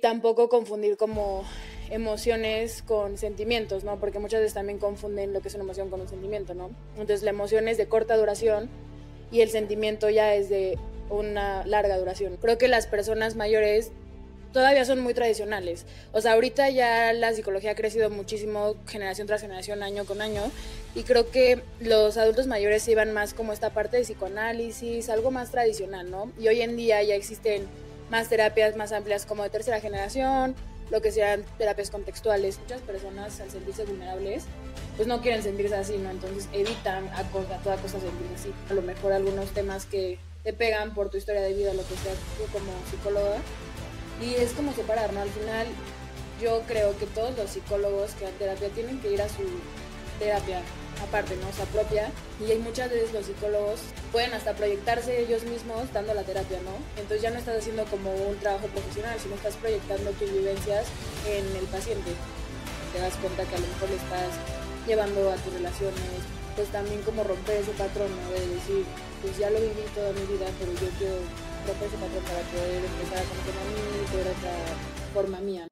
tampoco confundir como emociones con sentimientos, ¿no? Porque muchas veces también confunden lo que es una emoción con un sentimiento, ¿no? Entonces la emoción es de corta duración y el sentimiento ya es de una larga duración. Creo que las personas mayores todavía son muy tradicionales. O sea, ahorita ya la psicología ha crecido muchísimo, generación tras generación, año con año, y creo que los adultos mayores iban más como esta parte de psicoanálisis, algo más tradicional, ¿no? Y hoy en día ya existen más terapias más amplias como de tercera generación, lo que sean terapias contextuales. Muchas personas al sentirse vulnerables pues no quieren sentirse así, ¿no? Entonces evitan a toda cosa sentirse así. A lo mejor algunos temas que te pegan por tu historia de vida, lo que sea, tú como psicóloga, y es como separar, ¿no? Al final yo creo que todos los psicólogos que dan terapia tienen que ir a su terapia aparte, ¿no? O sea, propia, y hay muchas veces los psicólogos pueden hasta proyectarse ellos mismos dando la terapia, ¿no? Entonces ya no estás haciendo como un trabajo profesional, sino estás proyectando tus vivencias en el paciente. Te das cuenta que a lo mejor le estás llevando a tus relaciones, pues también como romper ese patrón, ¿no? De decir, pues ya lo viví toda mi vida, pero yo quiero romper ese patrón para poder empezar a conocer a mí y ver otra forma mía.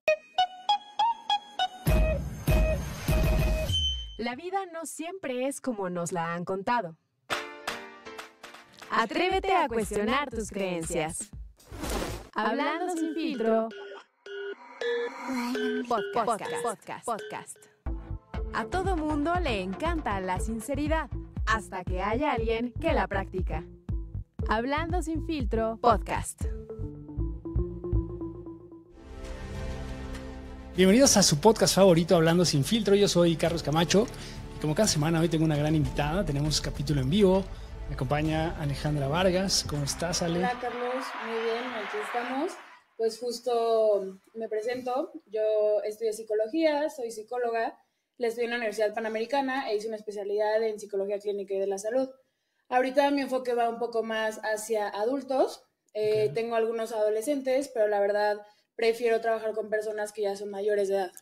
La vida no siempre es como nos la han contado. Atrévete a cuestionar tus creencias. Hablando sin filtro. Podcast. A todo mundo le encanta la sinceridad, hasta que haya alguien que la practica. Hablando sin filtro, podcast. Bienvenidos a su podcast favorito, Hablando sin filtro. Yo soy Carlos Camacho y como cada semana hoy tengo una gran invitada. Tenemos capítulo en vivo. Me acompaña Alejandra Vargas. ¿Cómo estás, Ale? Hola, Carlos. Muy bien, aquí estamos. Pues justo me presento. Yo estudié psicología, soy psicóloga. La estudié en la Universidad Panamericana e hice una especialidad en psicología clínica y de la salud. Ahorita mi enfoque va un poco más hacia adultos. Okay. Tengo algunos adolescentes, pero la verdad prefiero trabajar con personas que ya son mayores de edad.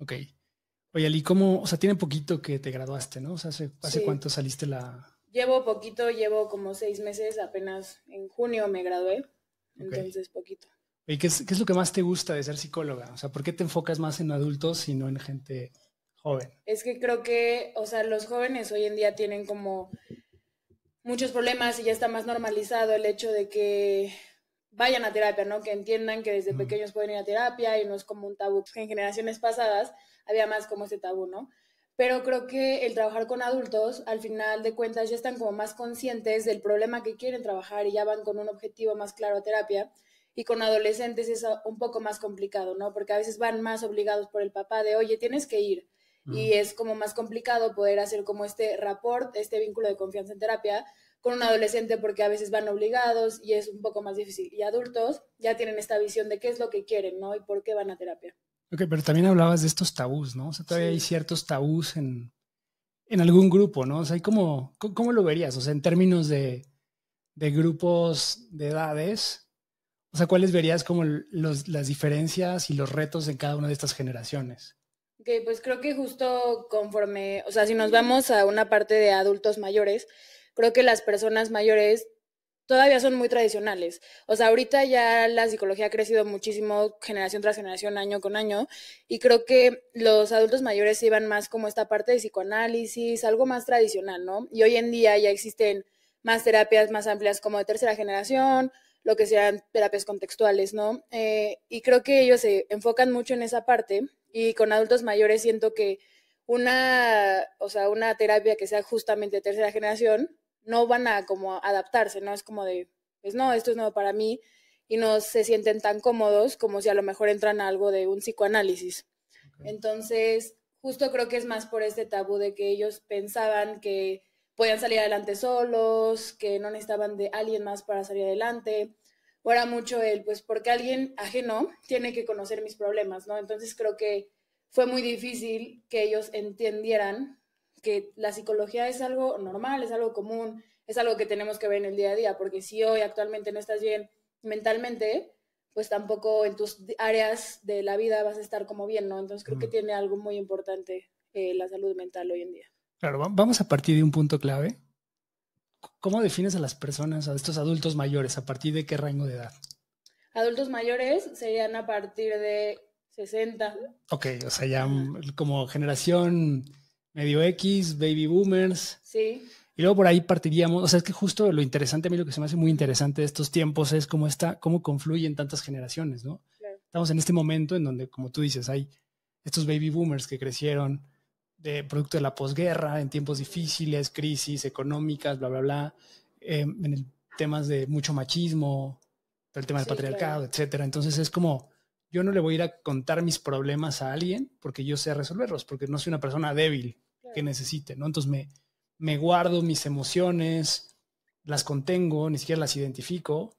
Ok. Oye, Ali, ¿cómo? O sea, tiene poquito que te graduaste, ¿no? O sea, ¿hace Sí. cuánto saliste la...? Llevo poquito, llevo como 6 meses, apenas en junio me gradué, entonces poquito. ¿Y qué es lo que más te gusta de ser psicóloga? O sea, ¿por qué te enfocas más en adultos y no en gente joven? Es que creo que, o sea, los jóvenes hoy en día tienen como muchos problemas y ya está más normalizado el hecho de que vayan a terapia, ¿no? Que entiendan que desde pequeños pueden ir a terapia y no es como un tabú. En generaciones pasadas había más como ese tabú, ¿no? Pero creo que el trabajar con adultos, al final de cuentas, ya están como más conscientes del problema que quieren trabajar y ya van con un objetivo más claro a terapia. Y con adolescentes es un poco más complicado, ¿no? Porque a veces van más obligados por el papá de, oye, tienes que ir. Y es como más complicado poder hacer como este rapport, este vínculo de confianza en terapia con un adolescente porque a veces van obligados y es un poco más difícil. Y adultos ya tienen esta visión de qué es lo que quieren, ¿no? Y por qué van a terapia. Ok, pero también hablabas de estos tabús, ¿no? O sea, todavía Sí. hay ciertos tabús en algún grupo, ¿no? O sea, ¿cómo lo verías? O sea, en términos de grupos de edades, o sea, ¿cuáles verías como las diferencias y los retos en cada una de estas generaciones? Ok, pues creo que justo conforme, o sea, si nos vamos a una parte de adultos mayores, creo que las personas mayores todavía son muy tradicionales. O sea, ahorita ya la psicología ha crecido muchísimo, generación tras generación, año con año, y creo que los adultos mayores iban más como esta parte de psicoanálisis, algo más tradicional, ¿no? Y hoy en día ya existen más terapias más amplias como de tercera generación, lo que sean terapias contextuales, ¿no? Y creo que ellos se enfocan mucho en esa parte y con adultos mayores siento que una terapia que sea justamente de tercera generación no van a como adaptarse, ¿no? Es como de, pues no, esto es nuevo para mí y no se sienten tan cómodos como si a lo mejor entran a algo de un psicoanálisis. Okay. Entonces, justo creo que es más por este tabú de que ellos pensaban que podían salir adelante solos, que no necesitaban de alguien más para salir adelante. O era mucho pues porque alguien ajeno tiene que conocer mis problemas, ¿no? Entonces creo que fue muy difícil que ellos entendieran que la psicología es algo normal, es algo común, es algo que tenemos que ver en el día a día, porque si hoy actualmente no estás bien mentalmente, pues tampoco en tus áreas de la vida vas a estar como bien, ¿no? Entonces creo que tiene algo muy importante la salud mental hoy en día. Claro, vamos a partir de un punto clave. ¿Cómo defines a las personas, a estos adultos mayores? ¿A partir de qué rango de edad? Adultos mayores serían a partir de 60. Ok, o sea, ya como generación medio X, baby boomers. Sí. Y luego por ahí partiríamos, o sea, es que justo lo interesante, a mí lo que se me hace muy interesante de estos tiempos es cómo confluyen tantas generaciones, ¿no? Claro. Estamos en este momento en donde, como tú dices, hay estos baby boomers que crecieron de producto de la posguerra, en tiempos difíciles, crisis económicas, bla, bla, bla, en el temas de mucho machismo, el tema del patriarcado, claro. etcétera. Entonces es como, yo no le voy a ir a contar mis problemas a alguien porque yo sé resolverlos, porque no soy una persona débil que necesite, ¿no? Entonces me guardo mis emociones, las contengo, ni siquiera las identifico.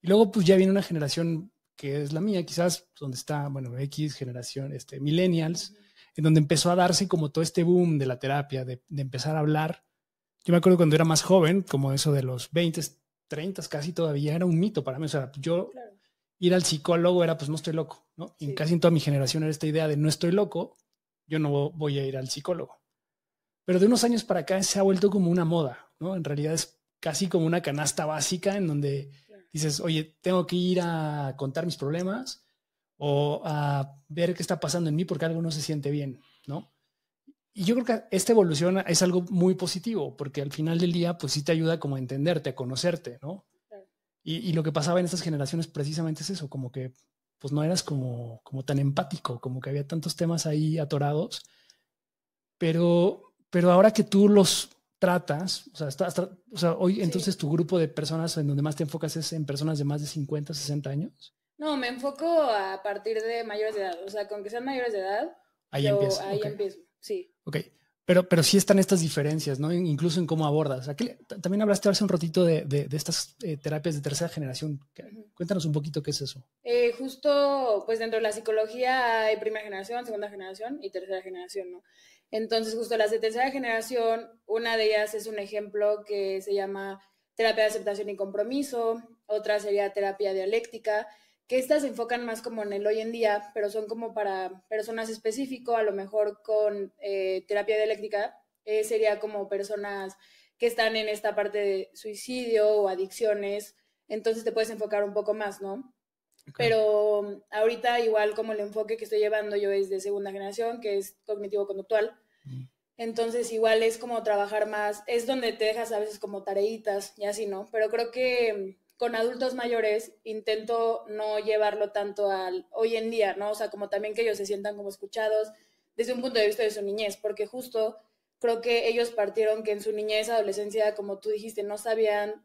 Y luego pues ya viene una generación que es la mía, quizás donde está, bueno, X generación, millennials, en donde empezó a darse como todo este boom de la terapia, de empezar a hablar. Yo me acuerdo cuando era más joven, como eso de los 20, 30 casi todavía, era un mito para mí. O sea, yo ir al psicólogo era pues no estoy loco, ¿no? Y casi en toda mi generación era esta idea de no estoy loco, yo no voy a ir al psicólogo. Pero de unos años para acá se ha vuelto como una moda, ¿no? En realidad es casi como una canasta básica en donde dices, oye, tengo que ir a contar mis problemas o a ver qué está pasando en mí porque algo no se siente bien, ¿no? Y yo creo que esta evolución es algo muy positivo porque al final del día, pues sí te ayuda como a entenderte, a conocerte, ¿no? Y lo que pasaba en estas generaciones precisamente es eso, como que pues no eras como tan empático, como que había tantos temas ahí atorados, pero ahora que tú los tratas, o sea, hoy entonces tu grupo de personas en donde más te enfocas es en personas de más de 50, 60 años. No, me enfoco a partir de mayores de edad. O sea, con que sean mayores de edad, Ahí yo empieza. ahí Okay. empiezo, sí. Ok, pero sí están estas diferencias, ¿no? Incluso en cómo abordas. Aquí también hablaste hace un ratito de estas terapias de tercera generación. Cuéntanos un poquito qué es eso. Justo, pues dentro de la psicología hay primera generación, segunda generación y tercera generación, ¿no? Entonces, justo las de tercera generación, una de ellas es un ejemplo que se llama terapia de aceptación y compromiso, otra sería terapia dialéctica, que estas se enfocan más como en el hoy en día, pero son como para personas específicas, a lo mejor con terapia dialéctica sería como personas que están en esta parte de suicidio o adicciones, entonces te puedes enfocar un poco más, ¿no? Okay. Pero ahorita igual como el enfoque que estoy llevando yo es de segunda generación, que es cognitivo-conductual, entonces igual es como trabajar más, es donde te dejas a veces como tareitas y así, ¿no? Pero creo que con adultos mayores intento no llevarlo tanto al hoy en día, ¿no? O sea, como también que ellos se sientan como escuchados desde un punto de vista de su niñez, porque justo creo que ellos partieron que en su niñez, adolescencia, como tú dijiste, no sabían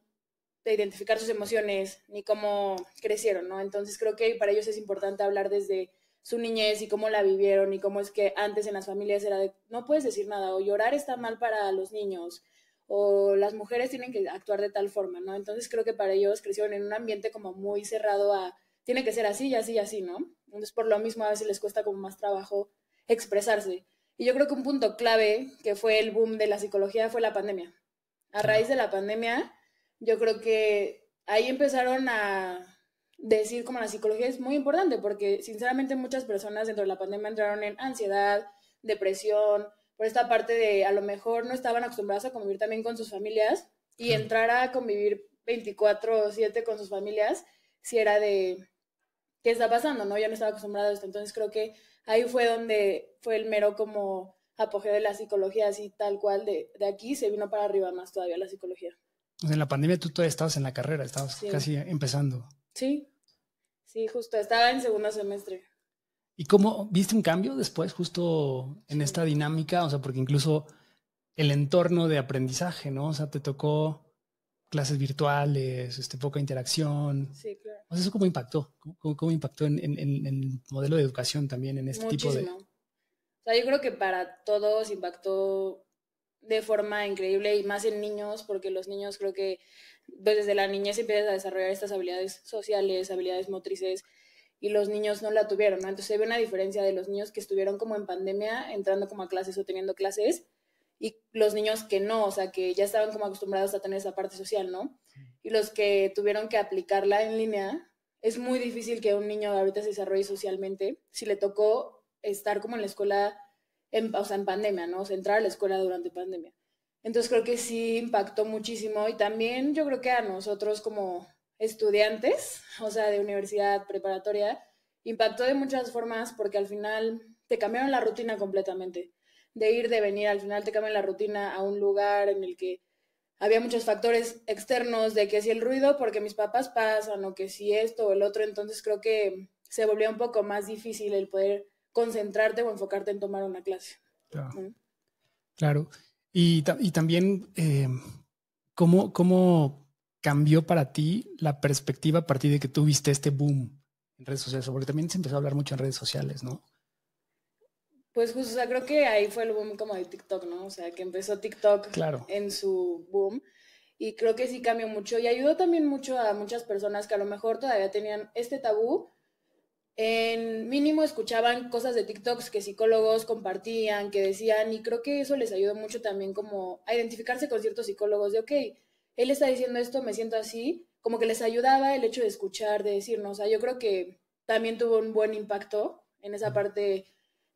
de identificar sus emociones ni cómo crecieron, ¿no? Entonces creo que para ellos es importante hablar desde su niñez y cómo la vivieron y cómo es que antes en las familias era de no puedes decir nada o llorar está mal para los niños o las mujeres tienen que actuar de tal forma, ¿no? Entonces creo que para ellos crecieron en un ambiente como muy cerrado a tiene que ser así y así y así, ¿no? Entonces por lo mismo a veces les cuesta como más trabajo expresarse. Y yo creo que un punto clave que fue el boom de la psicología fue la pandemia. A raíz de la pandemia, yo creo que ahí empezaron a decir como la psicología es muy importante porque sinceramente muchas personas dentro de la pandemia entraron en ansiedad, depresión, por esta parte de a lo mejor no estaban acostumbrados a convivir también con sus familias y entrar a convivir 24/7 con sus familias si era de qué está pasando, ¿no? Ya no estaba acostumbrado a esto, entonces creo que ahí fue donde fue el mero como apogeo de la psicología así tal cual de aquí se vino para arriba más todavía la psicología. O sea, en la pandemia tú todavía estabas en la carrera, estabas casi empezando. Sí, sí, justo, estaba en segundo semestre. ¿Y cómo viste un cambio después justo en esta dinámica? O sea, porque incluso el entorno de aprendizaje, ¿no? O sea, te tocó clases virtuales, poca interacción. Sí, claro. O sea, ¿eso cómo impactó? ¿Cómo impactó en el modelo de educación también en este Muchísimo. tipo de...? O sea, yo creo que para todos impactó de forma increíble y más en niños, porque los niños creo que desde la niñez empiezas a desarrollar estas habilidades sociales, habilidades motrices, y los niños no la tuvieron, ¿no? Entonces se ve una diferencia de los niños que estuvieron como en pandemia, entrando como a clases o teniendo clases, y los niños que no, o sea, que ya estaban como acostumbrados a tener esa parte social, ¿no? Y los que tuvieron que aplicarla en línea, es muy difícil que un niño ahorita se desarrolle socialmente si le tocó estar como en la escuela, o sea, en pandemia, ¿no? O sea, entrar a la escuela durante pandemia. Entonces creo que sí impactó muchísimo y también yo creo que a nosotros como estudiantes, o sea, de universidad preparatoria, impactó de muchas formas porque al final te cambiaron la rutina completamente. De ir, de venir, al final te cambian la rutina a un lugar en el que había muchos factores externos de que si el ruido, porque mis papás pasan, o que si esto o el otro, entonces creo que se volvía un poco más difícil el poder concentrarte o enfocarte en tomar una clase. Claro. ¿No? Claro. Y también, ¿cómo cambió para ti la perspectiva a partir de que tú viste este boom en redes sociales? Porque también se empezó a hablar mucho en redes sociales, ¿no? Pues justo, o sea, creo que ahí fue el boom como de TikTok, ¿no? O sea, que empezó TikTok Claro. en su boom y creo que sí cambió mucho y ayudó también mucho a muchas personas que a lo mejor todavía tenían este tabú. En mínimo escuchaban cosas de TikToks que psicólogos compartían, que decían, y creo que eso les ayudó mucho también como a identificarse con ciertos psicólogos de, ok, él está diciendo esto, me siento así, como que les ayudaba el hecho de escuchar, de decirnos, o sea, yo creo que también tuvo un buen impacto en esa parte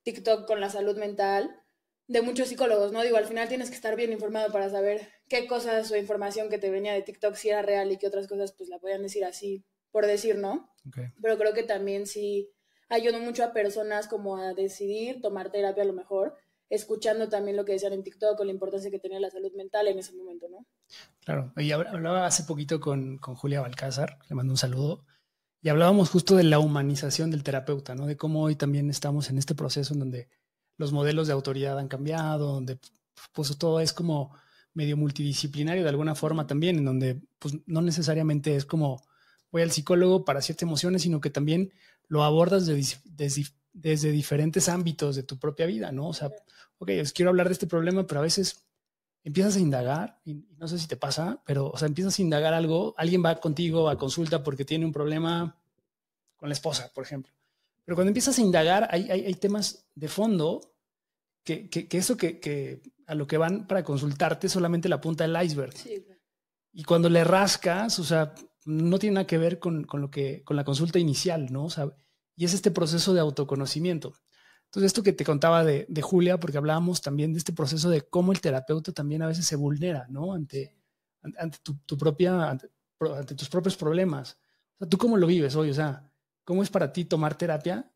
TikTok con la salud mental de muchos psicólogos, ¿no? Digo, al final tienes que estar bien informado para saber qué cosas o información que te venía de TikTok si era real y qué otras cosas pues la podían decir así, por decir, ¿no? Okay. Pero creo que también sí ayudó mucho a personas como a decidir tomar terapia a lo mejor, escuchando también lo que decían en TikTok o la importancia que tenía la salud mental en ese momento, ¿no? Claro. Y hablaba hace poquito con Julia Balcázar, le mando un saludo, y hablábamos justo de la humanización del terapeuta, ¿no? De cómo hoy también estamos en este proceso en donde los modelos de autoridad han cambiado, donde pues todo es como medio multidisciplinario de alguna forma también, en donde pues no necesariamente es como voy al psicólogo para ciertas emociones, sino que también lo abordas desde diferentes ámbitos de tu propia vida, ¿no? O sea, ok, quiero hablar de este problema, pero a veces empiezas a indagar, y no sé si te pasa, pero, o sea, empiezas a indagar algo, alguien va contigo a consulta porque tiene un problema con la esposa, por ejemplo. Pero cuando empiezas a indagar, hay temas de fondo que eso que a lo que van para consultarte es solamente la punta del iceberg. Sí. Y cuando le rascas, o sea, no tiene nada que ver con la consulta inicial, ¿no? O sea, y es este proceso de autoconocimiento. Entonces, esto que te contaba de Julia, porque hablábamos también de este proceso de cómo el terapeuta también a veces se vulnera, ¿no? Ante tus propios problemas. O sea, ¿tú cómo lo vives hoy? O sea, ¿cómo es para ti tomar terapia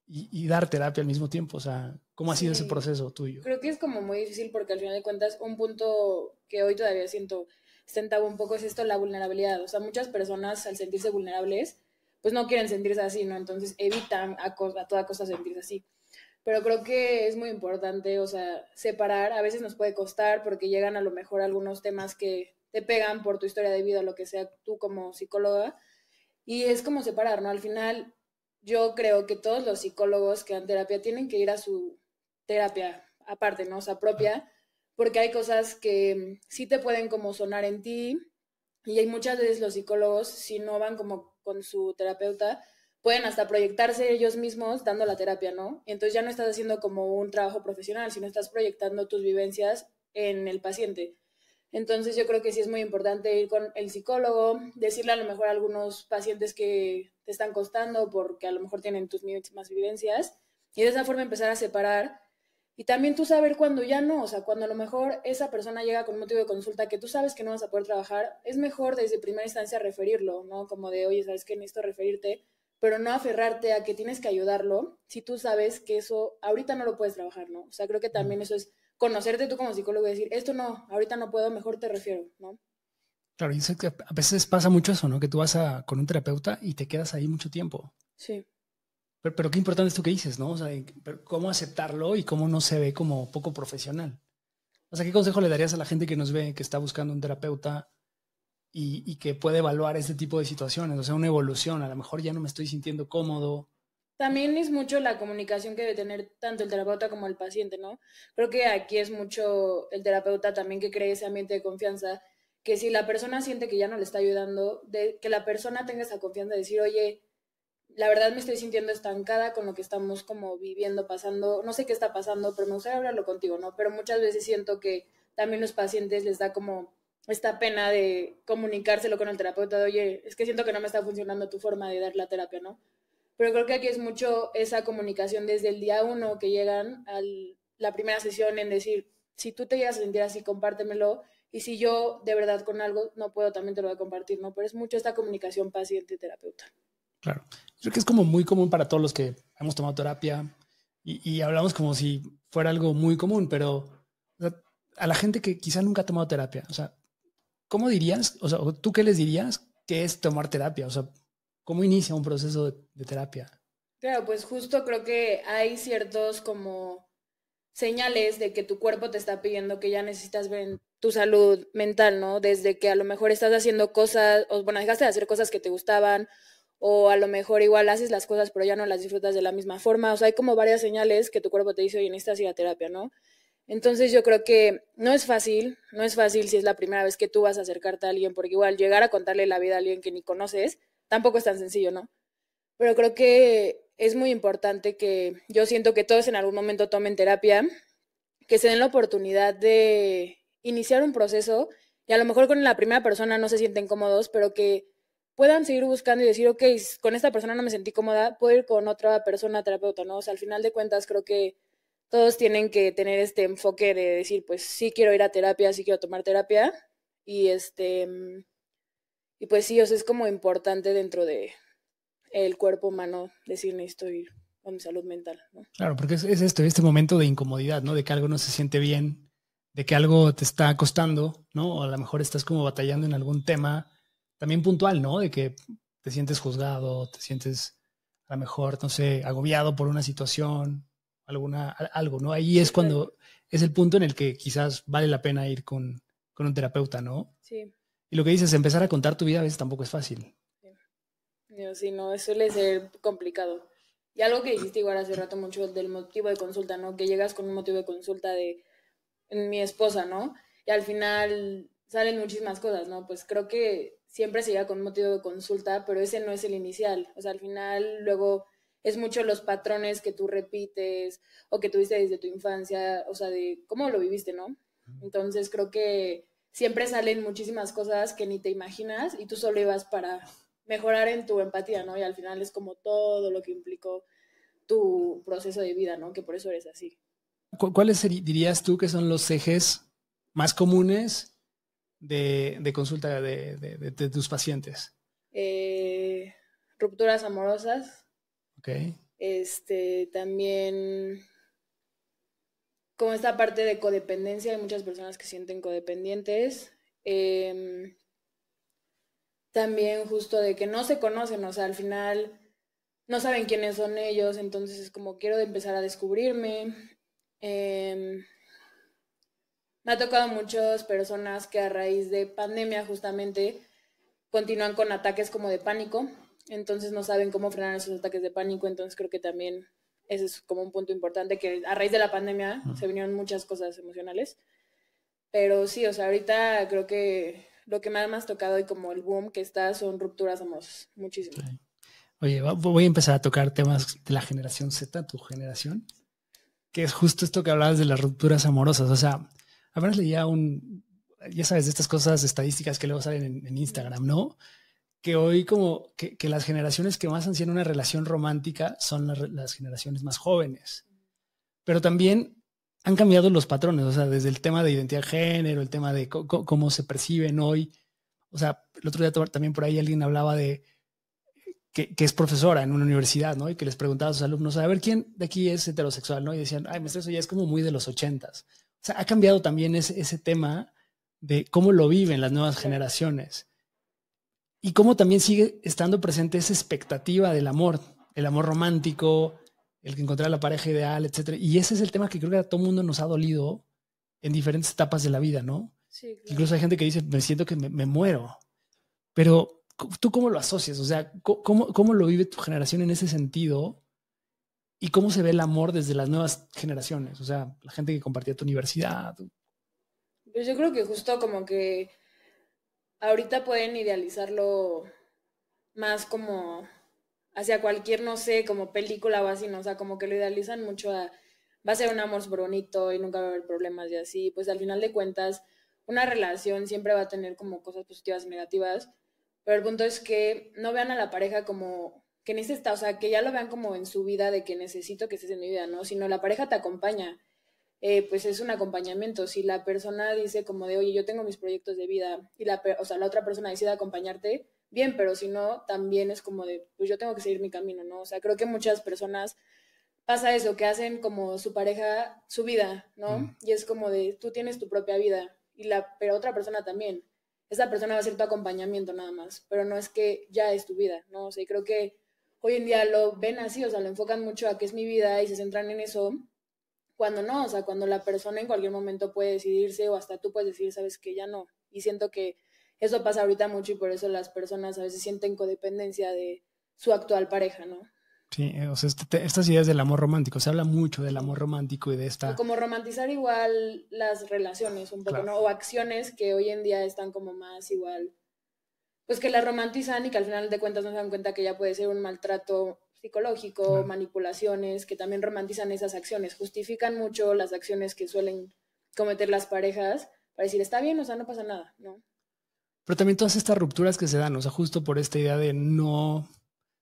y dar terapia al mismo tiempo? O sea, ¿cómo ha sido ese proceso tuyo? Creo que es como muy difícil porque al final de cuentas un punto que hoy todavía siento está en tabú un poco es esto, la vulnerabilidad. O sea, muchas personas al sentirse vulnerables, pues no quieren sentirse así, ¿no? Entonces evitan a toda costa sentirse así. Pero creo que es muy importante, o sea, separar. A veces nos puede costar porque llegan a lo mejor algunos temas que te pegan por tu historia de vida, lo que sea tú como psicóloga. Y es como separar, ¿no? Al final, yo creo que todos los psicólogos que dan terapia tienen que ir a su terapia aparte, ¿no? O sea, propia, porque hay cosas que sí te pueden como sonar en ti y hay muchas veces los psicólogos, si no van como con su terapeuta, pueden hasta proyectarse ellos mismos dando la terapia, ¿no? Entonces ya no estás haciendo como un trabajo profesional, sino estás proyectando tus vivencias en el paciente. Entonces yo creo que sí es muy importante ir con el psicólogo, decirle a lo mejor a algunos pacientes que te están costando porque a lo mejor tienen tus mismas vivencias y de esa forma empezar a separar y también tú saber cuando ya no, o sea, cuando a lo mejor esa persona llega con motivo de consulta que tú sabes que no vas a poder trabajar, es mejor desde primera instancia referirlo, ¿no? Como de, oye, ¿sabes qué? Necesito referirte, pero no aferrarte a que tienes que ayudarlo si tú sabes que eso ahorita no lo puedes trabajar, ¿no? O sea, creo que también eso es conocerte tú como psicólogo y decir, esto no, ahorita no puedo, mejor te refiero, ¿no? Claro, y sé que a veces pasa mucho eso, ¿no? Que tú vas con un terapeuta y te quedas ahí mucho tiempo. Sí. Pero qué importante esto que dices, ¿no? O sea, cómo aceptarlo y cómo no se ve como poco profesional. O sea, ¿qué consejo le darías a la gente que nos ve, que está buscando un terapeuta y que puede evaluar este tipo de situaciones? O sea, una evolución, a lo mejor ya no me estoy sintiendo cómodo. También es mucho la comunicación que debe tener tanto el terapeuta como el paciente, ¿no? Creo que aquí es mucho el terapeuta también que cree ese ambiente de confianza, que si la persona siente que ya no le está ayudando, que la persona tenga esa confianza de decir, oye, la verdad me estoy sintiendo estancada con lo que estamos como viviendo, pasando, no sé qué está pasando, pero me gustaría hablarlo contigo, ¿no? Pero muchas veces siento que también los pacientes les da como esta pena de comunicárselo con el terapeuta, de, oye, es que siento que no me está funcionando tu forma de dar la terapia, ¿no? Pero creo que aquí es mucho esa comunicación desde el día uno que llegan a la primera sesión en decir, si tú te llegas a sentir así, compártemelo Y si yo de verdad con algo no puedo, también te lo voy a compartir, ¿no? Pero es mucho esta comunicación paciente-terapeuta. Claro. Creo que es como muy común para todos los que hemos tomado terapia y hablamos como si fuera algo muy común, pero o sea, a la gente que quizá nunca ha tomado terapia, o sea, ¿cómo dirías, o sea, tú qué les dirías que es tomar terapia? O sea, ¿cómo inicia un proceso de terapia? Claro, pues justo creo que hay ciertos como señales de que tu cuerpo te está pidiendo que ya necesitas ver en tu salud mental, ¿no? Desde que a lo mejor estás haciendo cosas, o bueno, dejaste de hacer cosas que te gustaban, o a lo mejor igual haces las cosas pero ya no las disfrutas de la misma forma. O sea, hay como varias señales que tu cuerpo te dice, oye, necesitas ir a terapia, ¿no? Entonces yo creo que no es fácil si es la primera vez que tú vas a acercarte a alguien, porque igual llegar a contarle la vida a alguien que ni conoces, tampoco es tan sencillo, ¿no? Pero creo que es muy importante que yo siento que todos en algún momento tomen terapia, que se den la oportunidad de iniciar un proceso y a lo mejor con la primera persona no se sienten cómodos, pero que puedan seguir buscando y decir, ok, con esta persona no me sentí cómoda, puedo ir con otra persona terapeuta, ¿no? O sea, al final de cuentas creo que todos tienen que tener este enfoque de decir, pues sí quiero ir a terapia, sí quiero tomar terapia y y pues sí, o sea, es como importante dentro de el cuerpo humano decir necesito ir con mi salud mental, ¿no? Claro, porque es esto, este momento de incomodidad, ¿no? De que algo no se siente bien, de que algo te está costando, ¿no? O a lo mejor estás como batallando en algún tema también puntual, ¿no? De que te sientes juzgado, te sientes a lo mejor, no sé, agobiado por una situación, algo, ¿no? Ahí Sí, es claro. cuando es el punto en el que quizás vale la pena ir con un terapeuta, ¿no? Sí, Y lo que dices, empezar a contar tu vida a veces tampoco es fácil. sí. Yo, sí, no, suele ser complicado. Y algo que dijiste igual hace rato mucho del motivo de consulta, ¿no? Que llegas con un motivo de consulta de mi esposa, ¿no? Y al final salen muchísimas cosas, ¿no? Pues creo que siempre se llega con un motivo de consulta, pero ese no es el inicial. O sea, al final luego es mucho los patrones que tú repites o que tuviste desde tu infancia, o sea, de cómo lo viviste, ¿no? Entonces creo que siempre salen muchísimas cosas que ni te imaginas y tú solo ibas para mejorar en tu empatía, ¿no? Y al final es como todo lo que implicó tu proceso de vida, ¿no? Que por eso eres así. ¿Cuáles dirías tú que son los ejes más comunes de consulta de tus pacientes? eh, Rupturas amorosas, Ok. también como esta parte de codependencia, hay muchas personas que sienten codependientes, eh, también justo de que no se conocen, o sea, al final no saben quiénes son ellos, entonces es como quiero empezar a descubrirme. Eh, Me ha tocado muchas personas que a raíz de pandemia justamente continúan con ataques como de pánico, entonces no saben cómo frenar esos ataques de pánico, entonces creo que también ese es como un punto importante, que a raíz de la pandemia se vinieron muchas cosas emocionales, pero sí, o sea, ahorita creo que lo que más me ha tocado y como el boom que está son rupturas amorosas, muchísimo. Okay. Oye, voy a empezar a tocar temas de la generación Z, tu generación, que es justo esto que hablabas de las rupturas amorosas. O sea, apenas leía ya sabes, de estas cosas estadísticas que luego salen en Instagram, ¿no? Que hoy como que las generaciones que más ansían una relación romántica son las generaciones más jóvenes. Pero también han cambiado los patrones, o sea, desde el tema de identidad de género, el tema de cómo se perciben hoy. O sea, el otro día también por ahí alguien hablaba de que es profesora en una universidad, ¿no? Y que les preguntaba a sus alumnos, a ver, ¿quién de aquí es heterosexual, ¿no? Y decían, ay, maestro, eso ya es como muy de los 80s. O sea, ha cambiado también ese tema de cómo lo viven las nuevas generaciones y cómo también sigue estando presente esa expectativa del amor, el amor romántico, el que encontrar la pareja ideal, etcétera. Y ese es el tema que creo que a todo mundo nos ha dolido en diferentes etapas de la vida, ¿no? Sí, claro. Incluso hay gente que dice, me siento que me muero. Pero ¿tú cómo lo asocias? O sea, ¿cómo lo vive tu generación en ese sentido? ¿Y cómo se ve el amor desde las nuevas generaciones? O sea, la gente que compartía tu universidad. Pues yo creo que justo como que ahorita pueden idealizarlo más como hacia cualquier, no sé, como película o así, ¿no? O sea, como que lo idealizan mucho a, va a ser un amor súper bonito y nunca va a haber problemas y así, pues al final de cuentas, una relación siempre va a tener como cosas positivas y negativas, pero el punto es que no vean a la pareja como que necesita, o sea, que ya lo vean como en su vida de que necesito que estés en mi vida, ¿no? Sino la pareja te acompaña. pues es un acompañamiento. Si la persona dice como de, oye, yo tengo mis proyectos de vida y o sea, la otra persona decide acompañarte, bien, pero si no, también es como de, pues yo tengo que seguir mi camino, ¿no? O sea, creo que muchas personas pasa eso, que hacen como su pareja su vida, ¿no? Y es como de, tú tienes tu propia vida, pero otra persona también. Esa persona va a ser tu acompañamiento nada más, pero no es que ya es tu vida, ¿no? O sea, creo que hoy en día lo ven así, o sea, lo enfocan mucho a que es mi vida y se centran en eso, cuando no, o sea, cuando la persona en cualquier momento puede decidirse o hasta tú puedes decir, sabes que ya no. Y siento que eso pasa ahorita mucho y por eso las personas a veces sienten codependencia de su actual pareja, ¿no? Sí, o sea, estas ideas del amor romántico, se habla mucho del amor romántico y de O esta... como romantizar igual las relaciones un poco, Claro, ¿no? O acciones que hoy en día están como más igual, pues que las romantizan y que al final de cuentas no se dan cuenta que ya puede ser un maltrato psicológico, claro. manipulaciones, que también romantizan esas acciones, justifican mucho las acciones que suelen cometer las parejas para decir, está bien, o sea, no pasa nada, ¿no? Pero también todas estas rupturas que se dan, o sea, justo por esta idea de no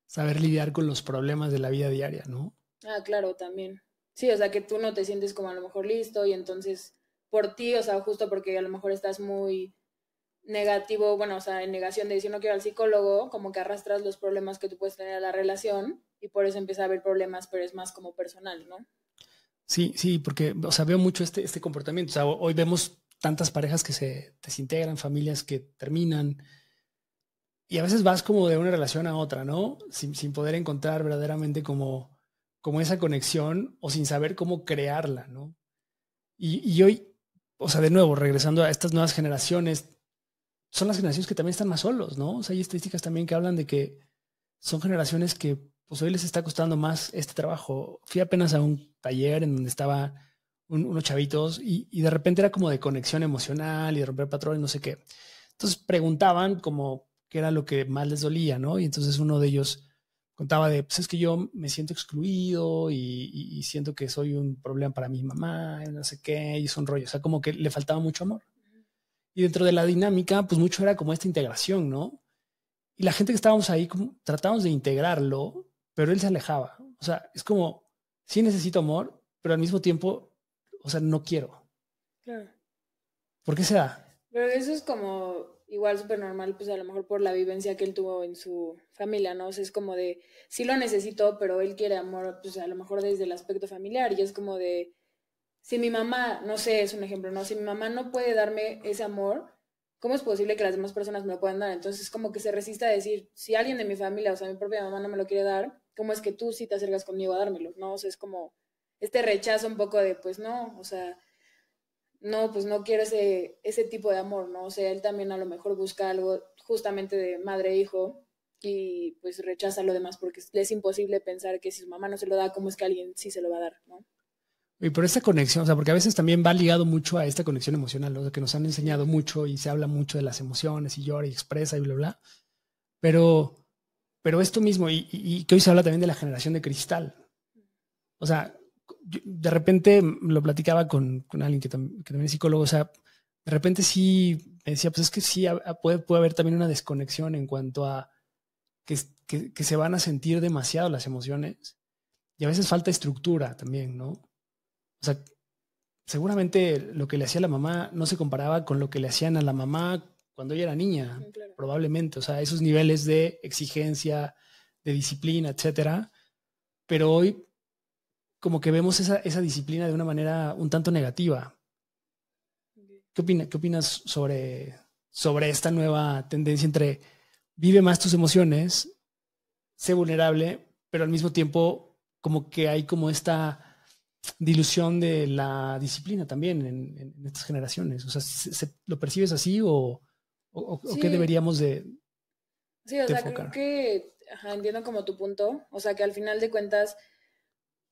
saber lidiar con los problemas de la vida diaria, ¿no? Ah, claro, también. Sí, o sea, que tú no te sientes como a lo mejor listo y entonces por ti, o sea, justo porque a lo mejor estás muy negativo, bueno, o sea, en negación de decir no quiero al psicólogo, como que arrastras los problemas que tú puedes tener a la relación y por eso empieza a haber problemas, pero es más como personal, ¿no? Sí, sí, porque, o sea, veo mucho este comportamiento. O sea, hoy vemos tantas parejas que se desintegran, familias que terminan, y a veces vas como de una relación a otra, ¿no? Sin poder encontrar verdaderamente como esa conexión o sin saber cómo crearla, ¿no? Y hoy, o sea, de nuevo, regresando a estas nuevas generaciones, son las generaciones que también están más solos, ¿no? O sea, hay estadísticas también que hablan de que son generaciones que pues hoy les está costando más este trabajo. Fui apenas a un taller en donde estaba unos chavitos y de repente era como de conexión emocional y de romper patrones, no sé qué. Entonces preguntaban como qué era lo que más les dolía, ¿no? Y entonces uno de ellos contaba de, pues es que yo me siento excluido y siento que soy un problema para mi mamá, y no sé qué, y son rollos. O sea, como que le faltaba mucho amor. Y dentro de la dinámica, pues mucho era como esta integración, ¿no? Y la gente que estábamos ahí, como, tratamos de integrarlo, pero él se alejaba. O sea, es como, sí necesito amor, pero al mismo tiempo, o sea, no quiero. Claro. ¿Por qué se da? Pero eso es como igual súper normal, pues a lo mejor por la vivencia que él tuvo en su familia, ¿no? O sea, es como de, sí lo necesito, pero él quiere amor, pues a lo mejor desde el aspecto familiar, y es como de, si mi mamá, no sé, es un ejemplo, ¿no? Si mi mamá no puede darme ese amor, ¿cómo es posible que las demás personas me lo puedan dar? Entonces, como que se resiste a decir, si alguien de mi familia, o sea, mi propia mamá no me lo quiere dar, ¿cómo es que tú sí te acercas conmigo a dármelo? ¿No? O sea, es como este rechazo un poco de, pues no, o sea, no, pues no quiero ese tipo de amor, ¿no? O sea, él también a lo mejor busca algo justamente de madre e hijo y pues rechaza lo demás porque le es imposible pensar que si su mamá no se lo da, ¿cómo es que alguien sí se lo va a dar, ¿no? Y por esta conexión, o sea, porque a veces también va ligado mucho a esta conexión emocional, ¿no? O sea, que nos han enseñado mucho y se habla mucho de las emociones y llora y expresa y bla, bla. Pero, pero esto mismo, y que hoy se habla también de la generación de cristal. O sea, de repente lo platicaba con alguien que también es psicólogo, o sea, de repente sí me decía, pues es que sí puede haber también una desconexión en cuanto a que se van a sentir demasiado las emociones y a veces falta estructura también, ¿no? O sea, seguramente lo que le hacía la mamá no se comparaba con lo que le hacían a la mamá cuando ella era niña, Claro. probablemente, o sea, esos niveles de exigencia, de disciplina, etcétera, pero hoy como que vemos esa disciplina de una manera un tanto negativa. ¿Qué opinas sobre esta nueva tendencia entre vive más tus emociones, sé vulnerable, pero al mismo tiempo como que hay como esta dilusión de la disciplina también en estas generaciones? O sea, ¿lo percibes así o qué Sí, deberíamos sí, o de sea, creo enfocar? que ajá, entiendo como tu punto, o sea, que al final de cuentas,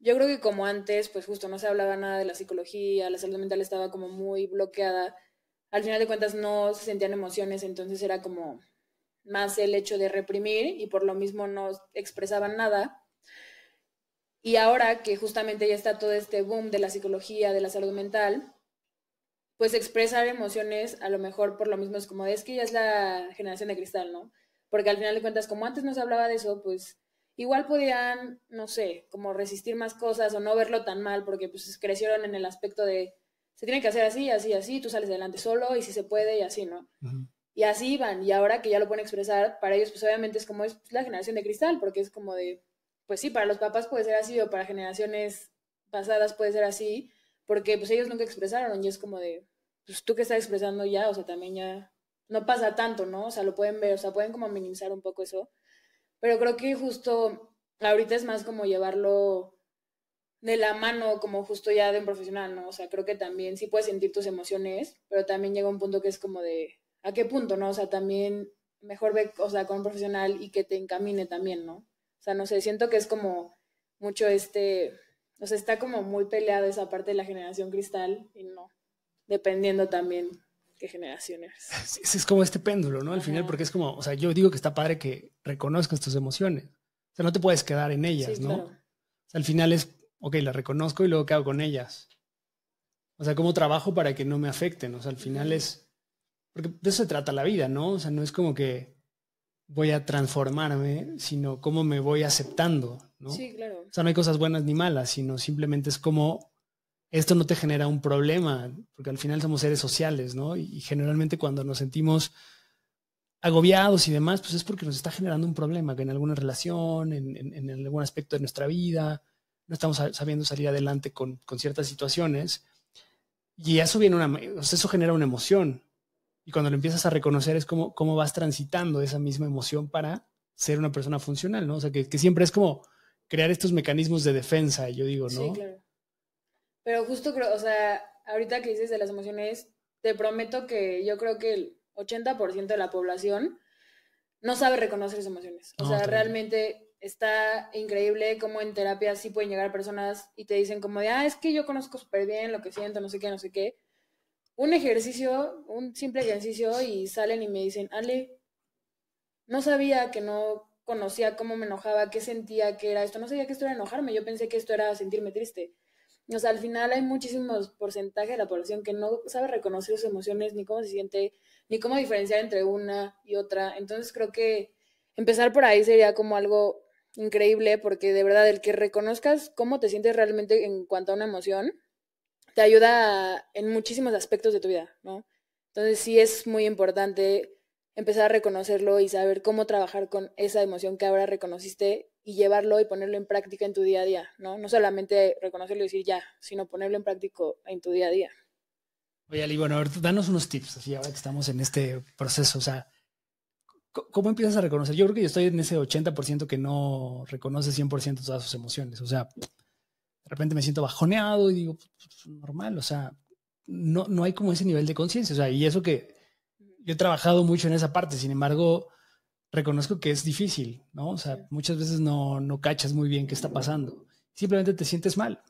yo creo que como antes, pues justo no se hablaba nada de la psicología, la salud mental estaba como muy bloqueada, al final de cuentas no se sentían emociones, entonces era como más el hecho de reprimir y por lo mismo no expresaban nada. Y ahora que justamente ya está todo este boom de la psicología, de la salud mental, pues expresar emociones a lo mejor por lo mismo es como es que ya es la generación de cristal, ¿no? Porque al final de cuentas, como antes no se hablaba de eso, pues igual podían, no sé, como resistir más cosas o no verlo tan mal, porque pues crecieron en el aspecto de, se tiene que hacer así, así, así, tú sales adelante solo y si se puede y así, ¿no? Ujú. Y así iban, y ahora que ya lo pueden expresar, para ellos pues obviamente es como es la generación de cristal, porque es como de, pues sí, para los papás puede ser así o para generaciones pasadas puede ser así, porque pues ellos nunca expresaron y es como de, pues tú que estás expresando ya, o sea, también ya no pasa tanto, ¿no? O sea, lo pueden ver, o sea, pueden como minimizar un poco eso, pero creo que justo ahorita es más como llevarlo de la mano, como justo ya de un profesional, ¿no? O sea, creo que también sí puedes sentir tus emociones, pero también llega un punto que es como de, ¿a qué punto, no? O sea, también mejor ve, o sea, con un profesional y que te encamine también, ¿no? O sea, no sé, siento que es como mucho o sea, está como muy peleada esa parte de la generación cristal y no, dependiendo también qué generación eres. Es como este péndulo, ¿no? Al final, Ajá. porque es como, o sea, yo digo que está padre que reconozcas tus emociones. O sea, no te puedes quedar en ellas, Sí, ¿no? claro. O sea, al final es, ok, las reconozco y luego qué hago con ellas. O sea, cómo trabajo para que no me afecten. O sea, al final Ujú. es, porque de eso se trata la vida, ¿no? O sea, no es como que voy a transformarme, sino cómo me voy aceptando, ¿no? Sí, claro. O sea, no hay cosas buenas ni malas, sino simplemente es como esto no te genera un problema, porque al final somos seres sociales, ¿no? Y generalmente cuando nos sentimos agobiados y demás, pues es porque nos está generando un problema, que en alguna relación, en algún aspecto de nuestra vida, no estamos sabiendo salir adelante con ciertas situaciones. Y eso viene o sea, eso genera una emoción. Y cuando lo empiezas a reconocer es como cómo vas transitando esa misma emoción para ser una persona funcional, ¿no? O sea, que siempre es como crear estos mecanismos de defensa, yo digo, Sí, ¿no? claro. Pero justo creo, o sea, ahorita que dices de las emociones, te prometo que yo creo que el 80% de la población no sabe reconocer sus emociones. O No, sea, terrible. realmente está increíble cómo en terapia sí pueden llegar personas y te dicen como de, ah, es que yo conozco súper bien lo que siento, no sé qué, no sé qué. Un ejercicio, un simple ejercicio y salen y me dicen, Ale, no sabía que no conocía cómo me enojaba, qué sentía, qué era esto, no sabía que esto era enojarme, yo pensé que esto era sentirme triste. O sea, al final hay muchísimos porcentajes de la población que no sabe reconocer sus emociones, ni cómo se siente, ni cómo diferenciar entre una y otra. Entonces creo que empezar por ahí sería como algo increíble, porque de verdad el que reconozcas cómo te sientes realmente en cuanto a una emoción, te ayuda en muchísimos aspectos de tu vida, ¿no? Entonces sí es muy importante empezar a reconocerlo y saber cómo trabajar con esa emoción que ahora reconociste y llevarlo y ponerlo en práctica en tu día a día, ¿no? No solamente reconocerlo y decir ya, sino ponerlo en práctica en tu día a día. Oye, Ali, bueno, ahorita danos unos tips, así ahora que estamos en este proceso, o sea, ¿cómo empiezas a reconocer? Yo creo que yo estoy en ese 80% que no reconoce 100% todas sus emociones, o sea, de repente me siento bajoneado y digo, pues, normal, o sea, no hay como ese nivel de conciencia, o sea, y eso que yo he trabajado mucho en esa parte, sin embargo, reconozco que es difícil, ¿no? O Sí. sea, muchas veces no cachas muy bien qué está pasando, simplemente te sientes mal.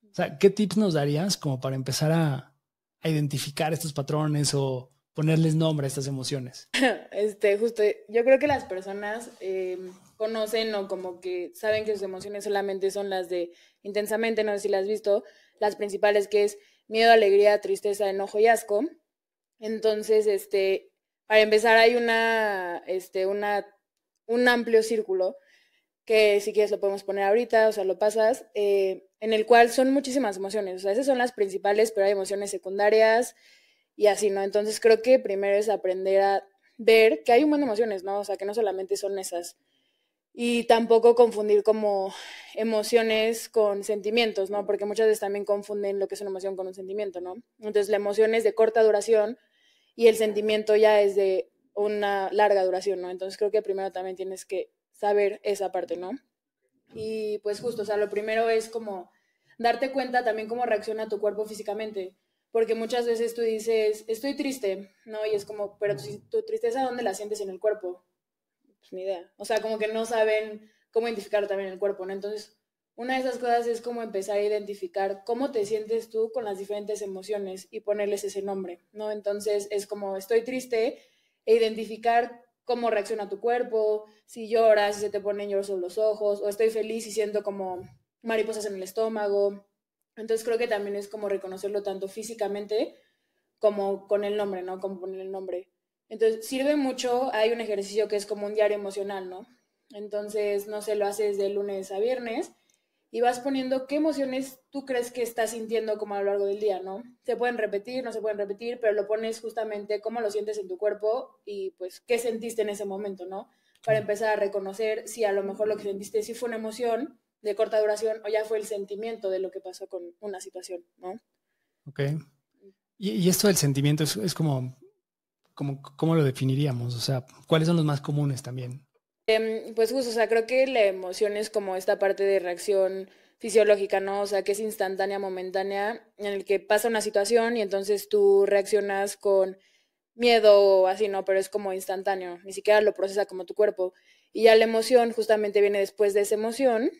O sea, ¿qué tips nos darías como para empezar a identificar estos patrones o ponerles nombre a estas emociones? Justo, yo creo que las personas conocen o como que saben que sus emociones solamente son las de intensamente, no sé si las has visto, las principales que es miedo, alegría, tristeza, enojo y asco. Entonces, para empezar hay un amplio círculo que si quieres lo podemos poner ahorita, o sea, lo pasas, en el cual son muchísimas emociones, o sea, esas son las principales, pero hay emociones secundarias y así, ¿no? Entonces creo que primero es aprender a ver que hay un montón de emociones, ¿no? O sea, que no solamente son esas. Y tampoco confundir como emociones con sentimientos, ¿no? Porque muchas veces también confunden lo que es una emoción con un sentimiento, ¿no? Entonces la emoción es de corta duración y el sentimiento ya es de una larga duración, ¿no? Entonces creo que primero también tienes que saber esa parte, ¿no? Y pues justo, o sea, lo primero es como darte cuenta también cómo reacciona tu cuerpo físicamente, porque muchas veces tú dices, estoy triste, ¿no? Y es como, pero tu tristeza, ¿dónde la sientes en el cuerpo? Pues ni idea. O sea, como que no saben cómo identificar también el cuerpo, ¿no? Entonces, una de esas cosas es como empezar a identificar cómo te sientes tú con las diferentes emociones y ponerles ese nombre, ¿no? Entonces, es como estoy triste e identificar cómo reacciona tu cuerpo, si lloras, si se te ponen llorosos los ojos, o estoy feliz y siento como mariposas en el estómago. Entonces, creo que también es como reconocerlo tanto físicamente como con el nombre, ¿no? Como poner el nombre. Entonces, sirve mucho, hay un ejercicio que es como un diario emocional, ¿no? Entonces, no sé, lo haces de lunes a viernes y vas poniendo qué emociones tú crees que estás sintiendo como a lo largo del día, ¿no? Se pueden repetir, no se pueden repetir, pero lo pones justamente cómo lo sientes en tu cuerpo y pues qué sentiste en ese momento, ¿no? Para empezar a reconocer si a lo mejor lo que sentiste sí fue una emoción de corta duración o ya fue el sentimiento de lo que pasó con una situación, ¿no? Ok. Y esto del sentimiento es como, ¿cómo lo definiríamos? O sea, ¿cuáles son los más comunes también? Pues justo, o sea, creo que la emoción es como esta parte de reacción fisiológica, ¿no? O sea, que es instantánea, momentánea, en el que pasa una situación y entonces tú reaccionas con miedo o así, ¿no? Pero es como instantáneo, ni siquiera lo procesa como tu cuerpo. Y ya la emoción justamente viene después de esa emoción,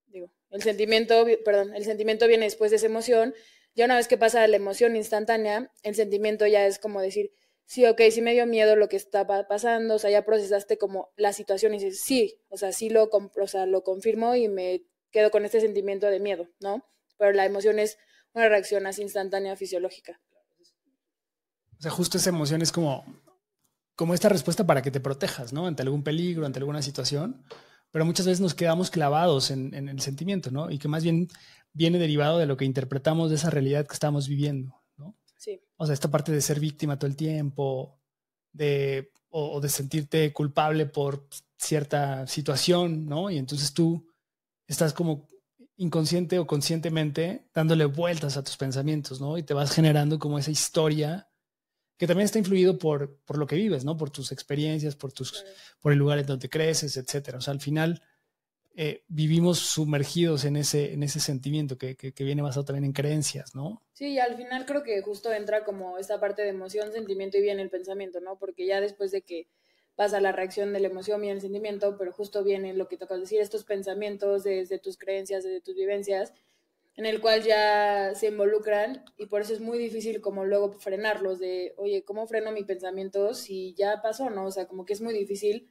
digo, el sentimiento viene después de esa emoción. Ya una vez que pasa la emoción instantánea, el sentimiento ya es como decir, sí, ok, sí me dio miedo lo que está pasando, o sea, ya procesaste como la situación y dices, sí, o sea, sí o sea, lo confirmo y me quedo con este sentimiento de miedo, ¿no? Pero la emoción es una reacción así instantánea fisiológica. O sea, justo esa emoción es como esta respuesta para que te protejas, ¿no? Ante algún peligro, ante alguna situación. Pero muchas veces nos quedamos clavados en el sentimiento, ¿no? Y que más bien viene derivado de lo que interpretamos de esa realidad que estamos viviendo, ¿no? Sí. O sea, esta parte de ser víctima todo el tiempo, o de sentirte culpable por cierta situación, ¿no? Y entonces tú estás como inconsciente o conscientemente dándole vueltas a tus pensamientos, ¿no? Y te vas generando como esa historia que también está influido por lo que vives, ¿no? Por tus experiencias, Claro. por el lugar en donde creces, etcétera. O sea, al final vivimos sumergidos en ese sentimiento que viene basado también en creencias, ¿no? Sí, y al final creo que justo entra como esta parte de emoción, sentimiento y viene el pensamiento, ¿no? Porque ya después de que pasa la reacción de la emoción viene el sentimiento, pero justo viene lo que te acabas de decir, estos pensamientos desde tus creencias, desde tus vivencias, en el cual ya se involucran y por eso es muy difícil como luego frenarlos de, oye, ¿cómo freno mi pensamiento si ya pasó, no? O sea, como que es muy difícil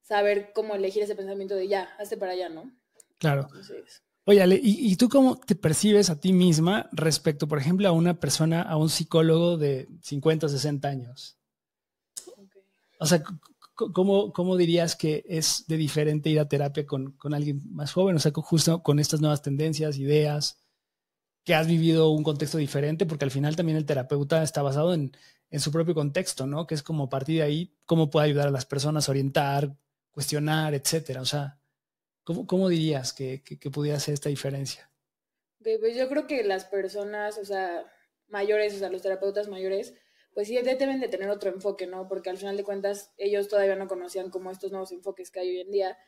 saber cómo elegir ese pensamiento de ya, hazte para allá, ¿no? Claro. Entonces, Oye, Ale, ¿y tú cómo te percibes a ti misma respecto, por ejemplo, a una persona, a un psicólogo de 50, 60 años? okay. O sea, ¿cómo dirías que es de diferente ir a terapia con alguien más joven? O sea, justo con estas nuevas tendencias, ideas, que has vivido un contexto diferente, porque al final también el terapeuta está basado en su propio contexto, ¿no? Que es como a partir de ahí, cómo puede ayudar a las personas a orientar, cuestionar, etcétera. O sea, ¿cómo dirías que pudiera ser esta diferencia? Ok, pues yo creo que las personas, o sea, mayores, o sea, los terapeutas mayores, pues sí deben de tener otro enfoque, ¿no? Porque al final de cuentas ellos todavía no conocían como estos nuevos enfoques que hay hoy en día,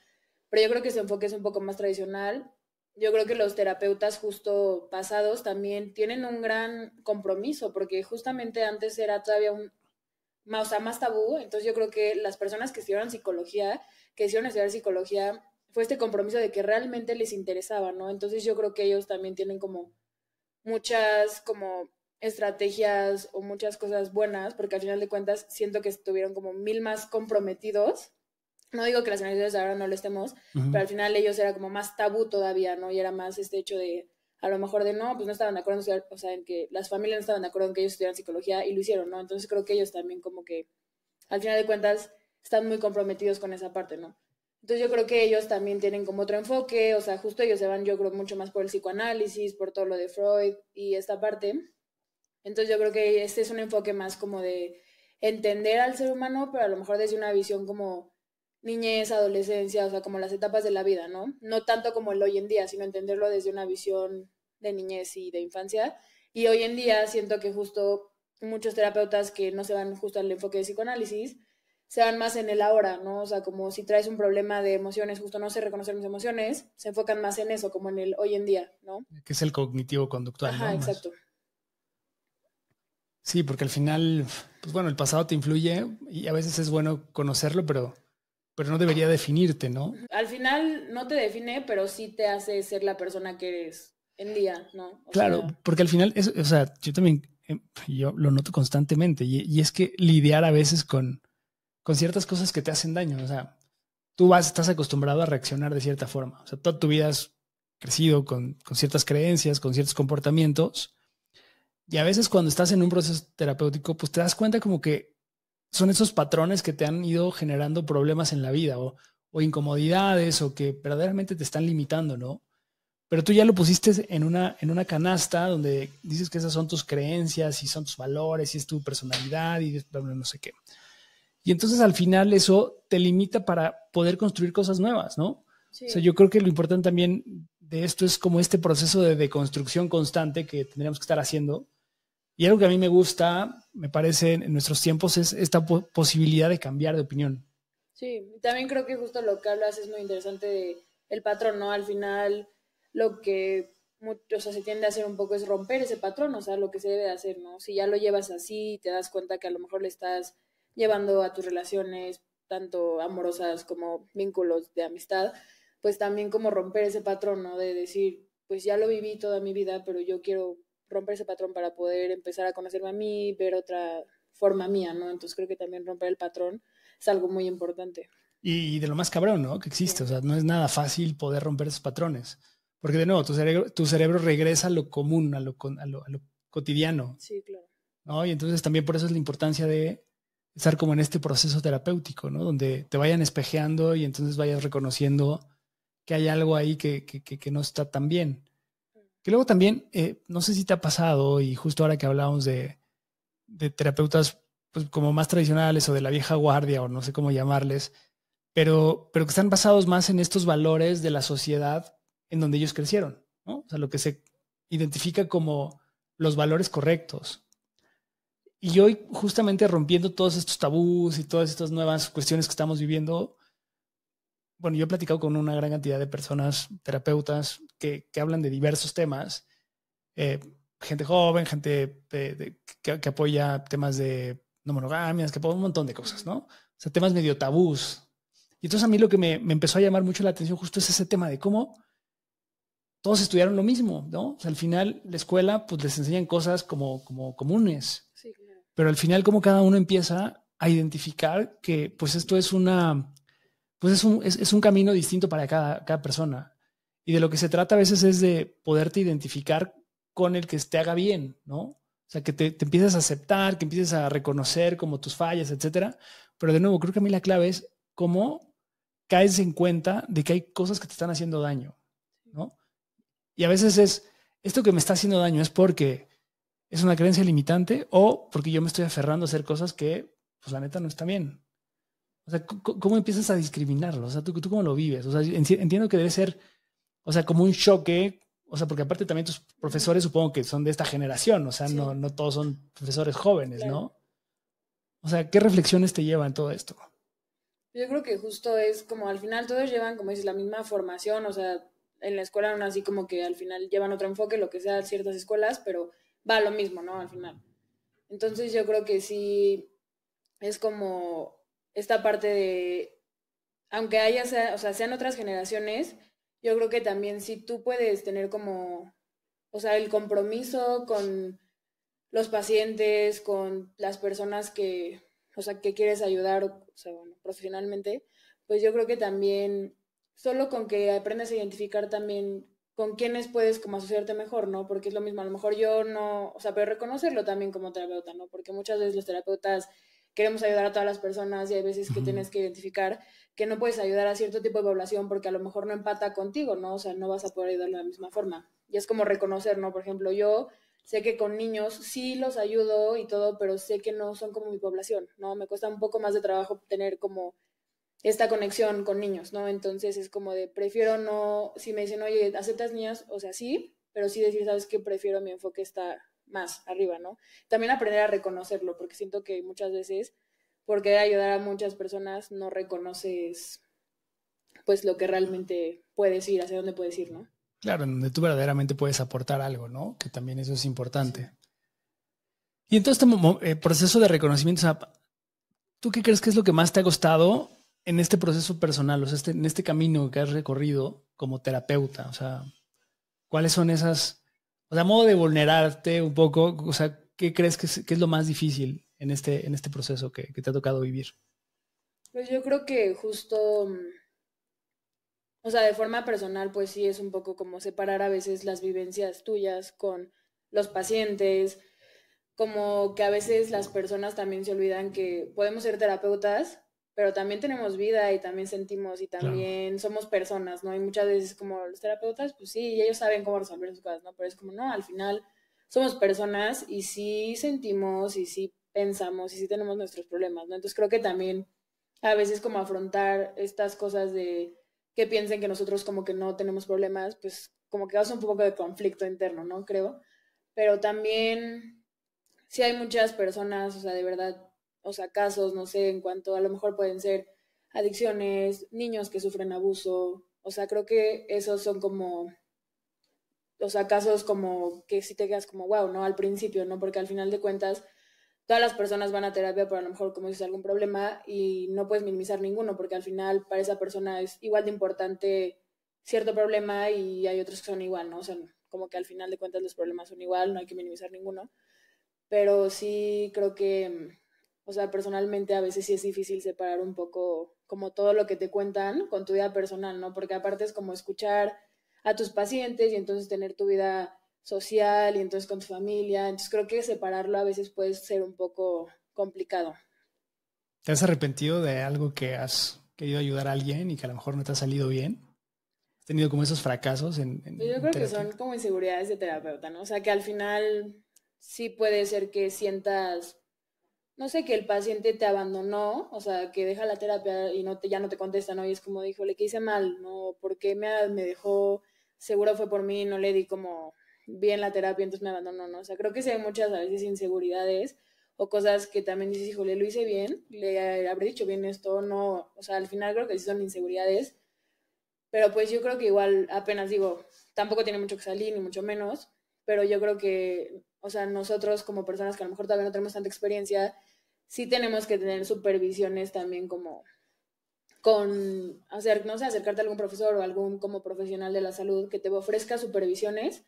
pero yo creo que ese enfoque es un poco más tradicional. Yo creo que los terapeutas justo pasados también tienen un gran compromiso, porque justamente antes era todavía o sea, más tabú, entonces yo creo que las personas que estudiaron psicología, que decidieron estudiar psicología, fue este compromiso de que realmente les interesaba, ¿no? Entonces yo creo que ellos también tienen como muchas como estrategias o muchas cosas buenas, porque al final de cuentas siento que estuvieron como mil más comprometidos. No digo que las universidades ahora no lo estemos, Uh -huh. pero al final ellos era como más tabú todavía, ¿no? Y era más este hecho de, a lo mejor de no, pues no estaban de acuerdo en estudiar, o sea, en que las familias no estaban de acuerdo en que ellos estudiaran psicología y lo hicieron, ¿no? Entonces creo que ellos también como que, al final de cuentas, están muy comprometidos con esa parte, ¿no? Entonces yo creo que ellos también tienen como otro enfoque, o sea, justo ellos se van, yo creo, mucho más por el psicoanálisis, por todo lo de Freud y esta parte. Entonces yo creo que este es un enfoque más como de entender al ser humano, pero a lo mejor desde una visión como niñez, adolescencia, o sea, como las etapas de la vida, ¿no? No tanto como el hoy en día, sino entenderlo desde una visión de niñez y de infancia. Y hoy en día siento que justo muchos terapeutas que no se van justo al enfoque de psicoanálisis, se van más en el ahora, ¿no? O sea, como si traes un problema de emociones, justo no sé reconocer mis emociones, se enfocan más en eso, como en el hoy en día, ¿no? Que es el cognitivo conductual, Ajá, ¿no? exacto. Sí, porque al final, pues bueno, el pasado te influye y a veces es bueno conocerlo, pero no debería definirte, ¿no? Al final no te define, pero sí te hace ser la persona que eres en día, ¿no? O Claro, sea, porque al final, o sea, yo también, yo lo noto constantemente y es que lidiar a veces con ciertas cosas que te hacen daño, o sea, estás acostumbrado a reaccionar de cierta forma, o sea, toda tu vida has crecido con ciertas creencias, con ciertos comportamientos y a veces cuando estás en un proceso terapéutico, pues te das cuenta como que son esos patrones que te han ido generando problemas en la vida o incomodidades o que verdaderamente te están limitando, ¿no? Pero tú ya lo pusiste en una canasta donde dices que esas son tus creencias y son tus valores y es tu personalidad y no sé qué. Y entonces al final eso te limita para poder construir cosas nuevas, ¿no? Sí. O sea, yo creo que lo importante también de esto es como este proceso de deconstrucción constante que tendríamos que estar haciendo. Y algo que a mí me gusta, me parece, en nuestros tiempos es esta posibilidad de cambiar de opinión. Sí, también creo que justo lo que hablas es muy interesante de el patrón, ¿no? Al final lo que o sea, se tiende a hacer un poco es romper ese patrón, o sea, lo que se debe de hacer, ¿no? Si ya lo llevas así, te das cuenta que a lo mejor le estás llevando a tus relaciones, tanto amorosas como vínculos de amistad, pues también como romper ese patrón, ¿no? De decir, pues ya lo viví toda mi vida, pero yo quiero romper ese patrón para poder empezar a conocerme a mí, ver otra forma mía, ¿no? Entonces creo que también romper el patrón es algo muy importante. Y de lo más cabrón, ¿no? Que existe, sí. O sea, no es nada fácil poder romper esos patrones. Porque de nuevo, tu cerebro regresa a lo común, a lo cotidiano. Sí, claro. ¿No? Y entonces también por eso es la importancia de estar como en este proceso terapéutico, ¿no? Donde te vayan espejeando y entonces vayas reconociendo que hay algo ahí que no está tan bien. Que luego también, no sé si te ha pasado, y justo ahora que hablábamos de terapeutas pues, como más tradicionales o de la vieja guardia o no sé cómo llamarles, pero que están basados más en estos valores de la sociedad en donde ellos crecieron, ¿no? O sea, lo que se identifica como los valores correctos. Y hoy, justamente rompiendo todos estos tabús y todas estas nuevas cuestiones que estamos viviendo, bueno, yo he platicado con una gran cantidad de personas, terapeutas, que hablan de diversos temas, gente joven, gente que apoya temas de no monogamias, que apoya un montón de cosas, ¿no? O sea, temas medio tabús. Y entonces a mí lo que me empezó a llamar mucho la atención justo es ese tema de cómo todos estudiaron lo mismo, ¿no? O sea, al final la escuela pues les enseñan cosas como comunes. Sí, claro. Pero al final como cada uno empieza a identificar que pues esto es pues es un camino distinto para cada persona. Y de lo que se trata a veces es de poderte identificar con el que te haga bien, ¿no? O sea, que te empieces a aceptar, que empieces a reconocer como tus fallas, etcétera. Pero de nuevo, creo que a mí la clave es cómo caes en cuenta de que hay cosas que te están haciendo daño, ¿no? Y a veces es, esto que me está haciendo daño es porque es una creencia limitante o porque yo me estoy aferrando a hacer cosas que, pues la neta, no está bien. O sea, ¿cómo empiezas a discriminarlo? O sea, ¿tú cómo lo vives? O sea, entiendo que debe ser, o sea, como un choque, o sea, porque aparte también tus profesores supongo que son de esta generación, o sea, sí. no todos son profesores jóvenes, claro. ¿No? O sea, ¿qué reflexiones te llevan todo esto? Yo creo que justo es como al final todos llevan, como dices, la misma formación, o sea, en la escuela aún así como que al final llevan otro enfoque, lo que sea ciertas escuelas, pero va a lo mismo, ¿no? Al final. Entonces yo creo que sí es como esta parte de, aunque haya, o sea, sean otras generaciones, yo creo que también si tú puedes tener como, o sea, el compromiso con los pacientes, con las personas que, o sea, que quieres ayudar, o sea, bueno, profesionalmente, pues yo creo que también, solo con que aprendas a identificar también con quiénes puedes como asociarte mejor, ¿no? Porque es lo mismo, a lo mejor yo no, o sea, pero reconocerlo también como terapeuta, ¿no? Porque muchas veces los terapeutas queremos ayudar a todas las personas y hay veces que tienes que identificar que no puedes ayudar a cierto tipo de población porque a lo mejor no empata contigo, ¿no? O sea, no vas a poder ayudar de la misma forma. Y es como reconocer, ¿no? Por ejemplo, yo sé que con niños sí los ayudo y todo, pero sé que no son como mi población, ¿no? Me cuesta un poco más de trabajo tener como esta conexión con niños, ¿no? Entonces es como de, prefiero no, si me dicen, oye, ¿aceptas niñas? O sea, sí, pero sí decir, ¿sabes qué? Prefiero mi enfoque está más arriba, ¿no? También aprender a reconocerlo, porque siento que muchas veces, por querer ayudar a muchas personas, no reconoces, pues, lo que realmente puedes ir, hacia dónde puedes ir, ¿no? Claro, en donde tú verdaderamente puedes aportar algo, ¿no? Que también eso es importante. Sí. Y entonces este proceso de reconocimiento, o sea, ¿tú qué crees que es lo que más te ha costado en este proceso personal, o sea, en este camino que has recorrido como terapeuta? O sea, ¿cuáles son esas, o sea, modo de vulnerarte un poco? O sea, ¿qué crees que es lo más difícil en este proceso que te ha tocado vivir? Pues yo creo que justo, o sea, de forma personal, pues sí es un poco como separar a veces las vivencias tuyas con los pacientes, como que a veces las personas también se olvidan que podemos ser terapeutas, pero también tenemos vida y también sentimos y Claro. también somos personas, ¿no? Y muchas veces como los terapeutas, pues sí, y ellos saben cómo resolver sus cosas, ¿no? Pero es como, no, al final somos personas y sí sentimos y sí pensamos y sí tenemos nuestros problemas, ¿no? Entonces creo que también a veces como afrontar estas cosas de que piensen que nosotros como que no tenemos problemas, pues como que causa un poco de conflicto interno, ¿no? Creo. Pero también sí hay muchas personas, o sea, de verdad, o sea, casos, no sé, en cuanto a lo mejor pueden ser adicciones, niños que sufren abuso, o sea, creo que esos son como, o sea, casos como que sí te quedas como, wow, ¿no? Al principio, ¿no? Porque al final de cuentas, todas las personas van a terapia por a lo mejor, como dices, algún problema y no puedes minimizar ninguno, porque al final para esa persona es igual de importante cierto problema y hay otros que son igual, ¿no? O sea, como que al final de cuentas los problemas son igual, no hay que minimizar ninguno, pero sí creo que, o sea, personalmente a veces sí es difícil separar un poco como todo lo que te cuentan con tu vida personal, ¿no? Porque aparte es como escuchar a tus pacientes y entonces tener tu vida social y entonces con tu familia. Entonces creo que separarlo a veces puede ser un poco complicado. ¿Te has arrepentido de algo que has querido ayudar a alguien y que a lo mejor no te ha salido bien? ¿Has tenido como esos fracasos Pues yo en creo que terapia? son como inseguridades de terapeuta, ¿no? O sea, que al final sí puede ser que sientas, no sé, que el paciente te abandonó, o sea, que deja la terapia y no te, ya no te contesta, ¿no? Y es como dijo, le que hice mal, ¿no? ¿Por qué me dejó? Seguro fue por mí, no le di como bien la terapia, entonces me abandonó, ¿no? O sea, creo que sí hay muchas a veces inseguridades o cosas que también dices, híjole, lo hice bien, le habré dicho bien esto, no, o sea, al final creo que sí son inseguridades, pero pues yo creo que igual apenas digo, tampoco tiene mucho que salir, ni mucho menos, pero yo creo que, o sea, nosotros como personas que a lo mejor todavía no tenemos tanta experiencia, sí tenemos que tener supervisiones también como con hacer, no sé, acercarte a algún profesor o algún como profesional de la salud que te ofrezca supervisiones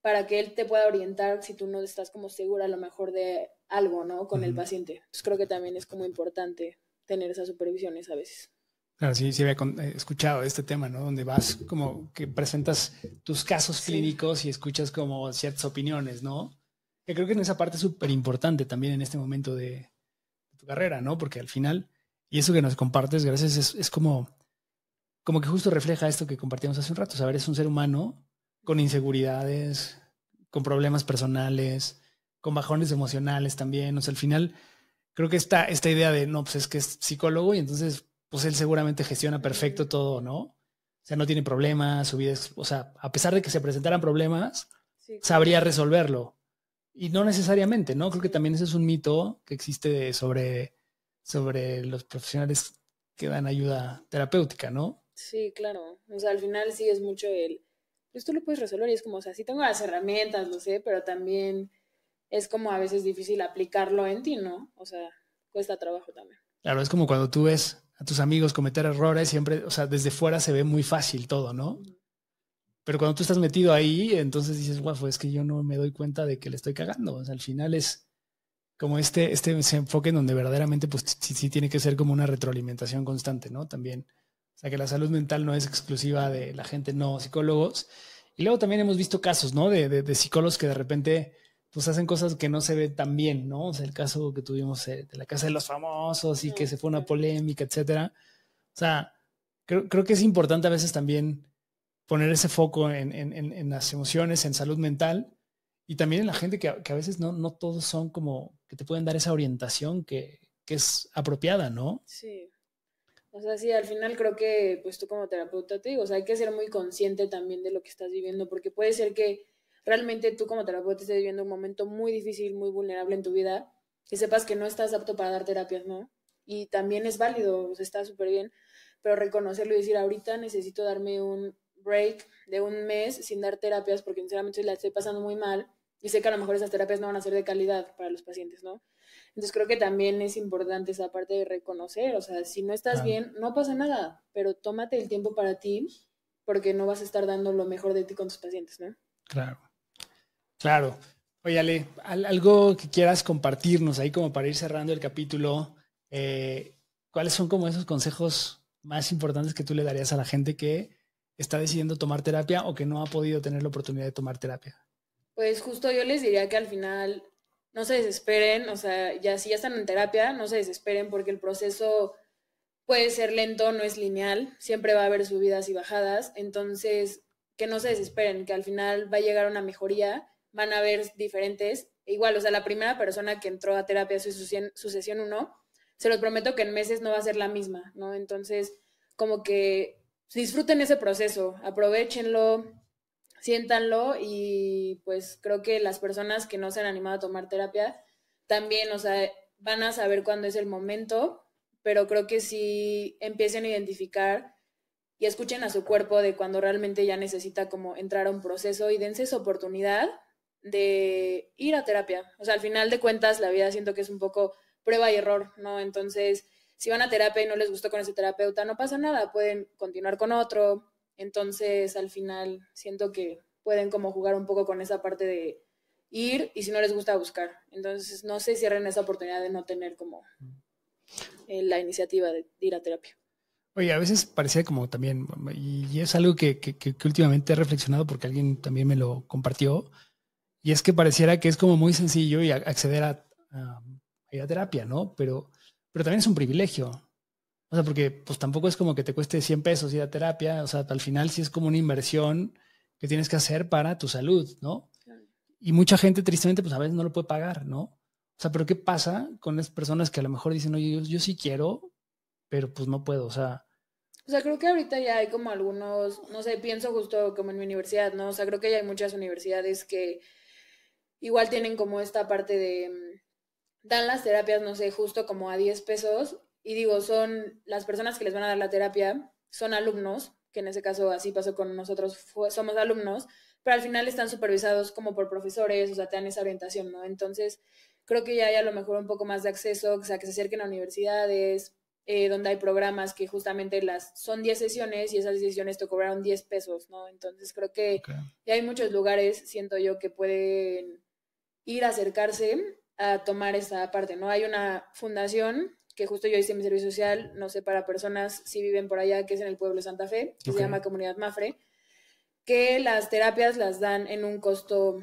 para que él te pueda orientar si tú no estás como segura a lo mejor de algo, ¿no? Con el Ujú. paciente. Entonces creo que también es como importante tener esas supervisiones a veces. Claro, sí, sí había escuchado este tema, ¿no? Donde vas como que presentas tus casos Sí, clínicos y escuchas como ciertas opiniones, ¿no? Que creo que en esa parte es súper importante también en este momento de tu carrera, ¿no? Porque al final, y eso que nos compartes, gracias, es como, como que justo refleja esto que compartíamos hace un rato. Saber, es un ser humano con inseguridades, con problemas personales, con bajones emocionales también. O sea, al final, creo que esta idea de, no, pues es que es psicólogo y entonces, pues él seguramente gestiona ujú, perfecto todo, ¿no? O sea, no tiene problemas, su vida es, o sea, a pesar de que se presentaran problemas, sí, claro, sabría resolverlo. Y no necesariamente, ¿no? Creo que sí. también ese es un mito que existe sobre los profesionales que dan ayuda terapéutica, ¿no? Sí, claro. O sea, al final sí es mucho el, pues tú lo puedes resolver y es como, o sea, sí tengo las herramientas, lo sé, pero también es como a veces difícil aplicarlo en ti, ¿no? O sea, cuesta trabajo también. Claro, es como cuando tú ves a tus amigos cometer errores, siempre, o sea, desde fuera se ve muy fácil todo, ¿no? Ujú. Pero cuando tú estás metido ahí, entonces dices, guau, es que yo no me doy cuenta de que le estoy cagando. O sea, al final es como ese enfoque en donde verdaderamente, pues sí, sí tiene que ser como una retroalimentación constante, ¿no? También. O sea, que la salud mental no es exclusiva de la gente no psicólogos. Y luego también hemos visto casos, ¿no? De psicólogos que de repente, pues hacen cosas que no se ven tan bien, ¿no? O sea, el caso que tuvimos de la Casa de los Famosos y que No, se sí, fue una claro. polémica, etcétera. O sea, creo que es importante a veces también poner ese foco en las emociones, en salud mental y también en la gente que a veces no todos son como que te pueden dar esa orientación que es apropiada, ¿no? Sí. O sea, sí, al final creo que, pues tú como terapeuta te digo, o sea, hay que ser muy consciente también de lo que estás viviendo, porque puede ser que realmente tú como terapeuta estés viviendo un momento muy difícil, muy vulnerable en tu vida, que sepas que no estás apto para dar terapias, ¿no? Y también es válido, o sea, está súper bien, pero reconocerlo y decir, ahorita necesito darme un break de un mes sin dar terapias, porque sinceramente la estoy pasando muy mal y sé que a lo mejor esas terapias no van a ser de calidad para los pacientes, ¿no? Entonces creo que también es importante esa parte de reconocer, o sea, si no estás Claro, bien, no pasa nada, pero tómate el tiempo para ti porque no vas a estar dando lo mejor de ti con tus pacientes, ¿no? claro, claro. Oye, Ale, algo que quieras compartirnos ahí como para ir cerrando el capítulo, ¿cuáles son como esos consejos más importantes que tú le darías a la gente que está decidiendo tomar terapia o que no ha podido tener la oportunidad de tomar terapia? Pues justo yo les diría que al final no se desesperen, o sea, ya si ya están en terapia, no se desesperen porque el proceso puede ser lento, no es lineal, siempre va a haber subidas y bajadas, entonces que no se desesperen, que al final va a llegar una mejoría, van a haber diferentes, igual, o sea, la primera persona que entró a terapia su sesión 1, se los prometo que en meses no va a ser la misma, ¿no? Entonces, como que disfruten ese proceso, aprovéchenlo, siéntanlo y pues creo que las personas que no se han animado a tomar terapia también, o sea, van a saber cuándo es el momento, pero creo que sí empiecen a identificar y escuchen a su cuerpo de cuando realmente ya necesita como entrar a un proceso y dense esa oportunidad de ir a terapia. O sea, al final de cuentas la vida siento que es un poco prueba y error, ¿no? Entonces, si van a terapia y no les gustó con ese terapeuta, no pasa nada, pueden continuar con otro. Entonces, al final siento que pueden como jugar un poco con esa parte de ir y si no les gusta buscar. Entonces, no se cierren esa oportunidad de no tener como la iniciativa de ir a terapia. Oye, a veces parecía como también, y es algo que últimamente he reflexionado porque alguien también me lo compartió, y es que pareciera que es como muy sencillo y acceder a ir a terapia, ¿no? Pero también es un privilegio. O sea, porque pues tampoco es como que te cueste 100 pesos ir a terapia, o sea, al final sí es como una inversión que tienes que hacer para tu salud, ¿no? Y mucha gente tristemente pues a veces no lo puede pagar, ¿no? O sea, pero ¿qué pasa con las personas que a lo mejor dicen, oye, yo sí quiero, pero pues no puedo, o sea... O sea, creo que ahorita ya hay como algunos, no sé, pienso justo como en mi universidad, ¿no? O sea, creo que ya hay muchas universidades que igual tienen como esta parte de, dan las terapias, no sé, justo como a 10 pesos. Y digo, son las personas que les van a dar la terapia, son alumnos, que en ese caso así pasó con nosotros, somos alumnos, pero al final están supervisados como por profesores, o sea, te dan esa orientación, ¿no? Entonces, creo que ya hay a lo mejor un poco más de acceso, o sea, que se acerquen a universidades, donde hay programas que justamente son 10 sesiones y esas sesiones te cobraron 10 pesos, ¿no? Entonces, creo que Okay. ya hay muchos lugares, siento yo, que pueden ir a acercarse a tomar esa parte, ¿no? Hay una fundación que justo yo hice mi servicio social, no sé, para personas si viven por allá, que es en el pueblo de Santa Fe, que se llama Comunidad Mafre, que las terapias las dan en un costo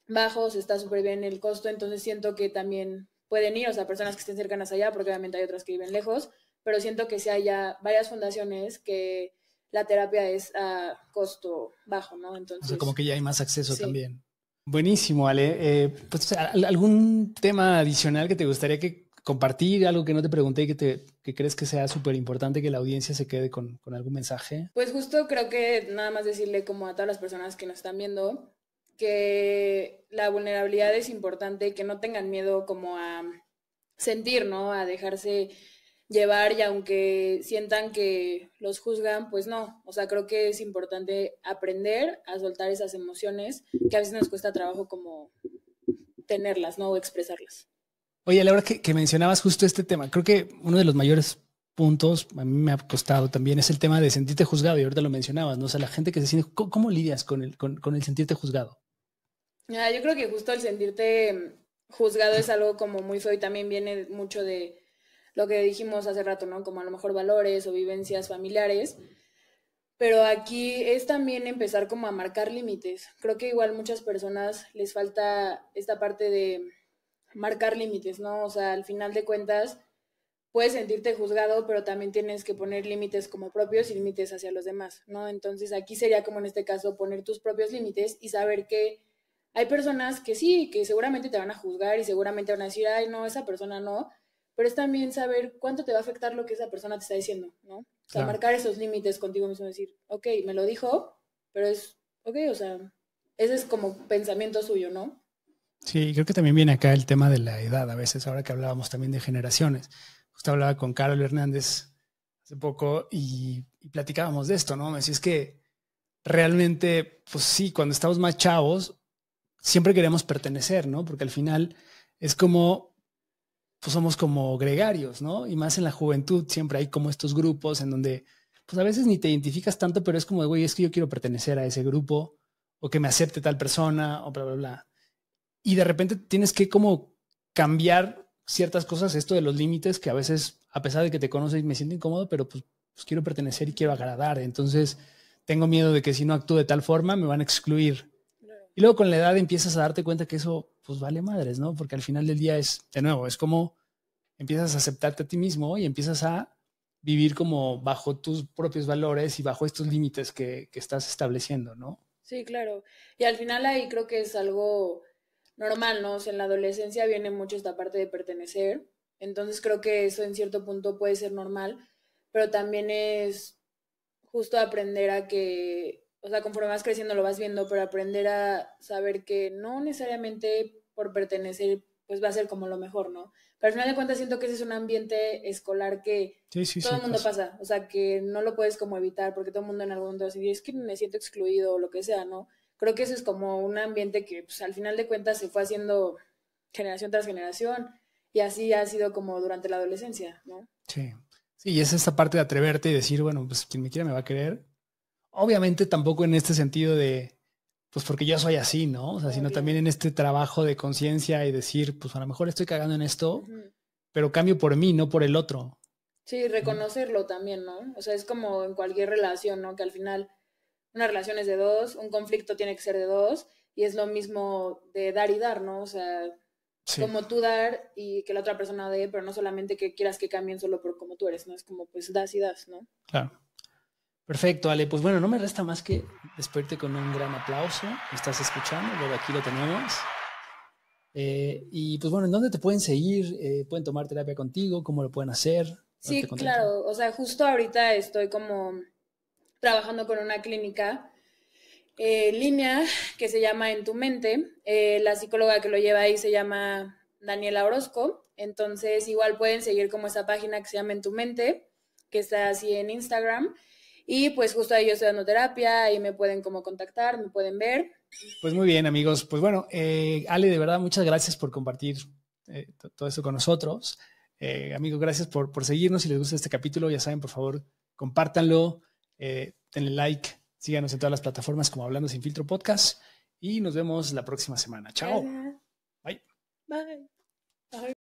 bajo, o sea, está súper bien el costo, entonces siento que también pueden ir, o sea, personas que estén cercanas allá, porque obviamente hay otras que viven lejos, pero siento que si hay ya varias fundaciones que la terapia es a costo bajo, ¿no? Entonces, o sea, como que ya hay más acceso sí. También. Buenísimo, Ale. Pues, ¿algún tema adicional que te gustaría que compartir? Algo que no te pregunté y que crees que sea súper importante que la audiencia se quede con algún mensaje. Pues justo creo que nada más decirle como a todas las personas que nos están viendo que la vulnerabilidad es importante, que no tengan miedo como a sentir, ¿no? A dejarse llevar y aunque sientan que los juzgan, pues no. O sea, creo que es importante aprender a soltar esas emociones que a veces nos cuesta trabajo como tenerlas, ¿no? O expresarlas. Oye, a la hora que mencionabas justo este tema, creo que uno de los mayores puntos, a mí me ha costado también, es el tema de sentirte juzgado, y ahorita lo mencionabas, ¿no? O sea, la gente que se siente, ¿cómo lidias con el sentirte juzgado? Yo creo que justo el sentirte juzgado es algo como muy feo y también viene mucho de lo que dijimos hace rato, ¿no? Como a lo mejor valores o vivencias familiares. Pero aquí es también empezar como a marcar límites. Creo que igual muchas personas les falta esta parte de marcar límites, ¿no? O sea, al final de cuentas puedes sentirte juzgado, pero también tienes que poner límites como propios y límites hacia los demás, ¿no? Entonces aquí sería como en este caso poner tus propios límites y saber que hay personas que sí, que seguramente te van a juzgar y seguramente van a decir, ay, no, esa persona no, pero es también saber cuánto te va a afectar lo que esa persona te está diciendo, ¿no? O sea, Claro. marcar esos límites contigo mismo, decir, ok, me lo dijo, pero es, ok, o sea, ese es como pensamiento suyo, ¿no? Sí, creo que también viene acá el tema de la edad, a veces, ahora que hablábamos también de generaciones. Justo hablaba con Carol Hernández hace poco y platicábamos de esto, ¿no? Me decía, es que realmente, pues sí, cuando estamos más chavos, siempre queremos pertenecer, ¿no? Porque al final es como, pues somos como gregarios, ¿no? Y más en la juventud siempre hay como estos grupos en donde, pues a veces ni te identificas tanto, pero es como, güey, es que yo quiero pertenecer a ese grupo o que me acepte tal persona o bla, bla, bla. Y de repente tienes que como cambiar ciertas cosas, esto de los límites, que a veces, a pesar de que te conoces, me siento incómodo, pero pues quiero pertenecer y quiero agradar. Entonces tengo miedo de que si no actúo de tal forma me van a excluir. Y luego con la edad empiezas a darte cuenta que eso pues vale madres, ¿no? Porque al final del día es, de nuevo, es como empiezas a aceptarte a ti mismo y empiezas a vivir como bajo tus propios valores y bajo estos límites que estás estableciendo, ¿no? Sí, claro. Y al final ahí creo que es algo normal, ¿no? O sea, en la adolescencia viene mucho esta parte de pertenecer. Entonces creo que eso en cierto punto puede ser normal, pero también es justo aprender a que, o sea, conforme vas creciendo lo vas viendo, pero aprender a saber que no necesariamente por pertenecer, pues va a ser como lo mejor, ¿no? Pero al final de cuentas siento que ese es un ambiente escolar que Sí, sí, todo sí, el mundo pasa. pasa, o sea, que no lo puedes como evitar porque todo el mundo en algún momento va a decir, es que me siento excluido o lo que sea, ¿no? Creo que eso es como un ambiente que pues, al final de cuentas se fue haciendo generación tras generación y así ha sido como durante la adolescencia, ¿no? Sí. Sí, y es esta parte de atreverte y decir, bueno, pues quien me quiera me va a querer. Obviamente tampoco en este sentido de, pues porque yo soy así, ¿no? O sea, sino Obvio. también en este trabajo de conciencia y decir, pues a lo mejor estoy cagando en esto, Ujú. pero cambio por mí, no por el otro, Sí, ¿no? reconocerlo también, ¿no? O sea, es como en cualquier relación, ¿no? Que al final una relación es de dos, un conflicto tiene que ser de dos, y es lo mismo de dar y dar, ¿no? O sea, Sí, como tú dar y que la otra persona dé, pero no solamente que quieras que cambien solo por como tú eres, ¿no? Es como pues das y das, ¿no? claro. Perfecto, Ale. Pues bueno, no me resta más que despedirte con un gran aplauso. ¿Me estás escuchando? Luego aquí lo tenemos. Y pues bueno, ¿en dónde te pueden seguir? ¿Pueden tomar terapia contigo? ¿Cómo lo pueden hacer? ¿Dónde te Sí, contactan? claro, o sea, justo ahorita estoy como trabajando con una clínica en línea que se llama En tu mente. La psicóloga que lo lleva ahí se llama Daniela Orozco. Entonces, igual pueden seguir como esa página que se llama En tu mente, que está así en Instagram. Y pues justo ahí yo estoy dando terapia, ahí me pueden como contactar, me pueden ver. Pues muy bien, amigos. Pues bueno, Ale, de verdad, muchas gracias por compartir todo esto con nosotros. Amigos, gracias por seguirnos. Si les gusta este capítulo, ya saben, por favor, compártanlo, denle like, síganos en todas las plataformas como Hablando Sin Filtro Podcast y nos vemos la próxima semana. Chao. Gracias. Bye. Bye. Bye.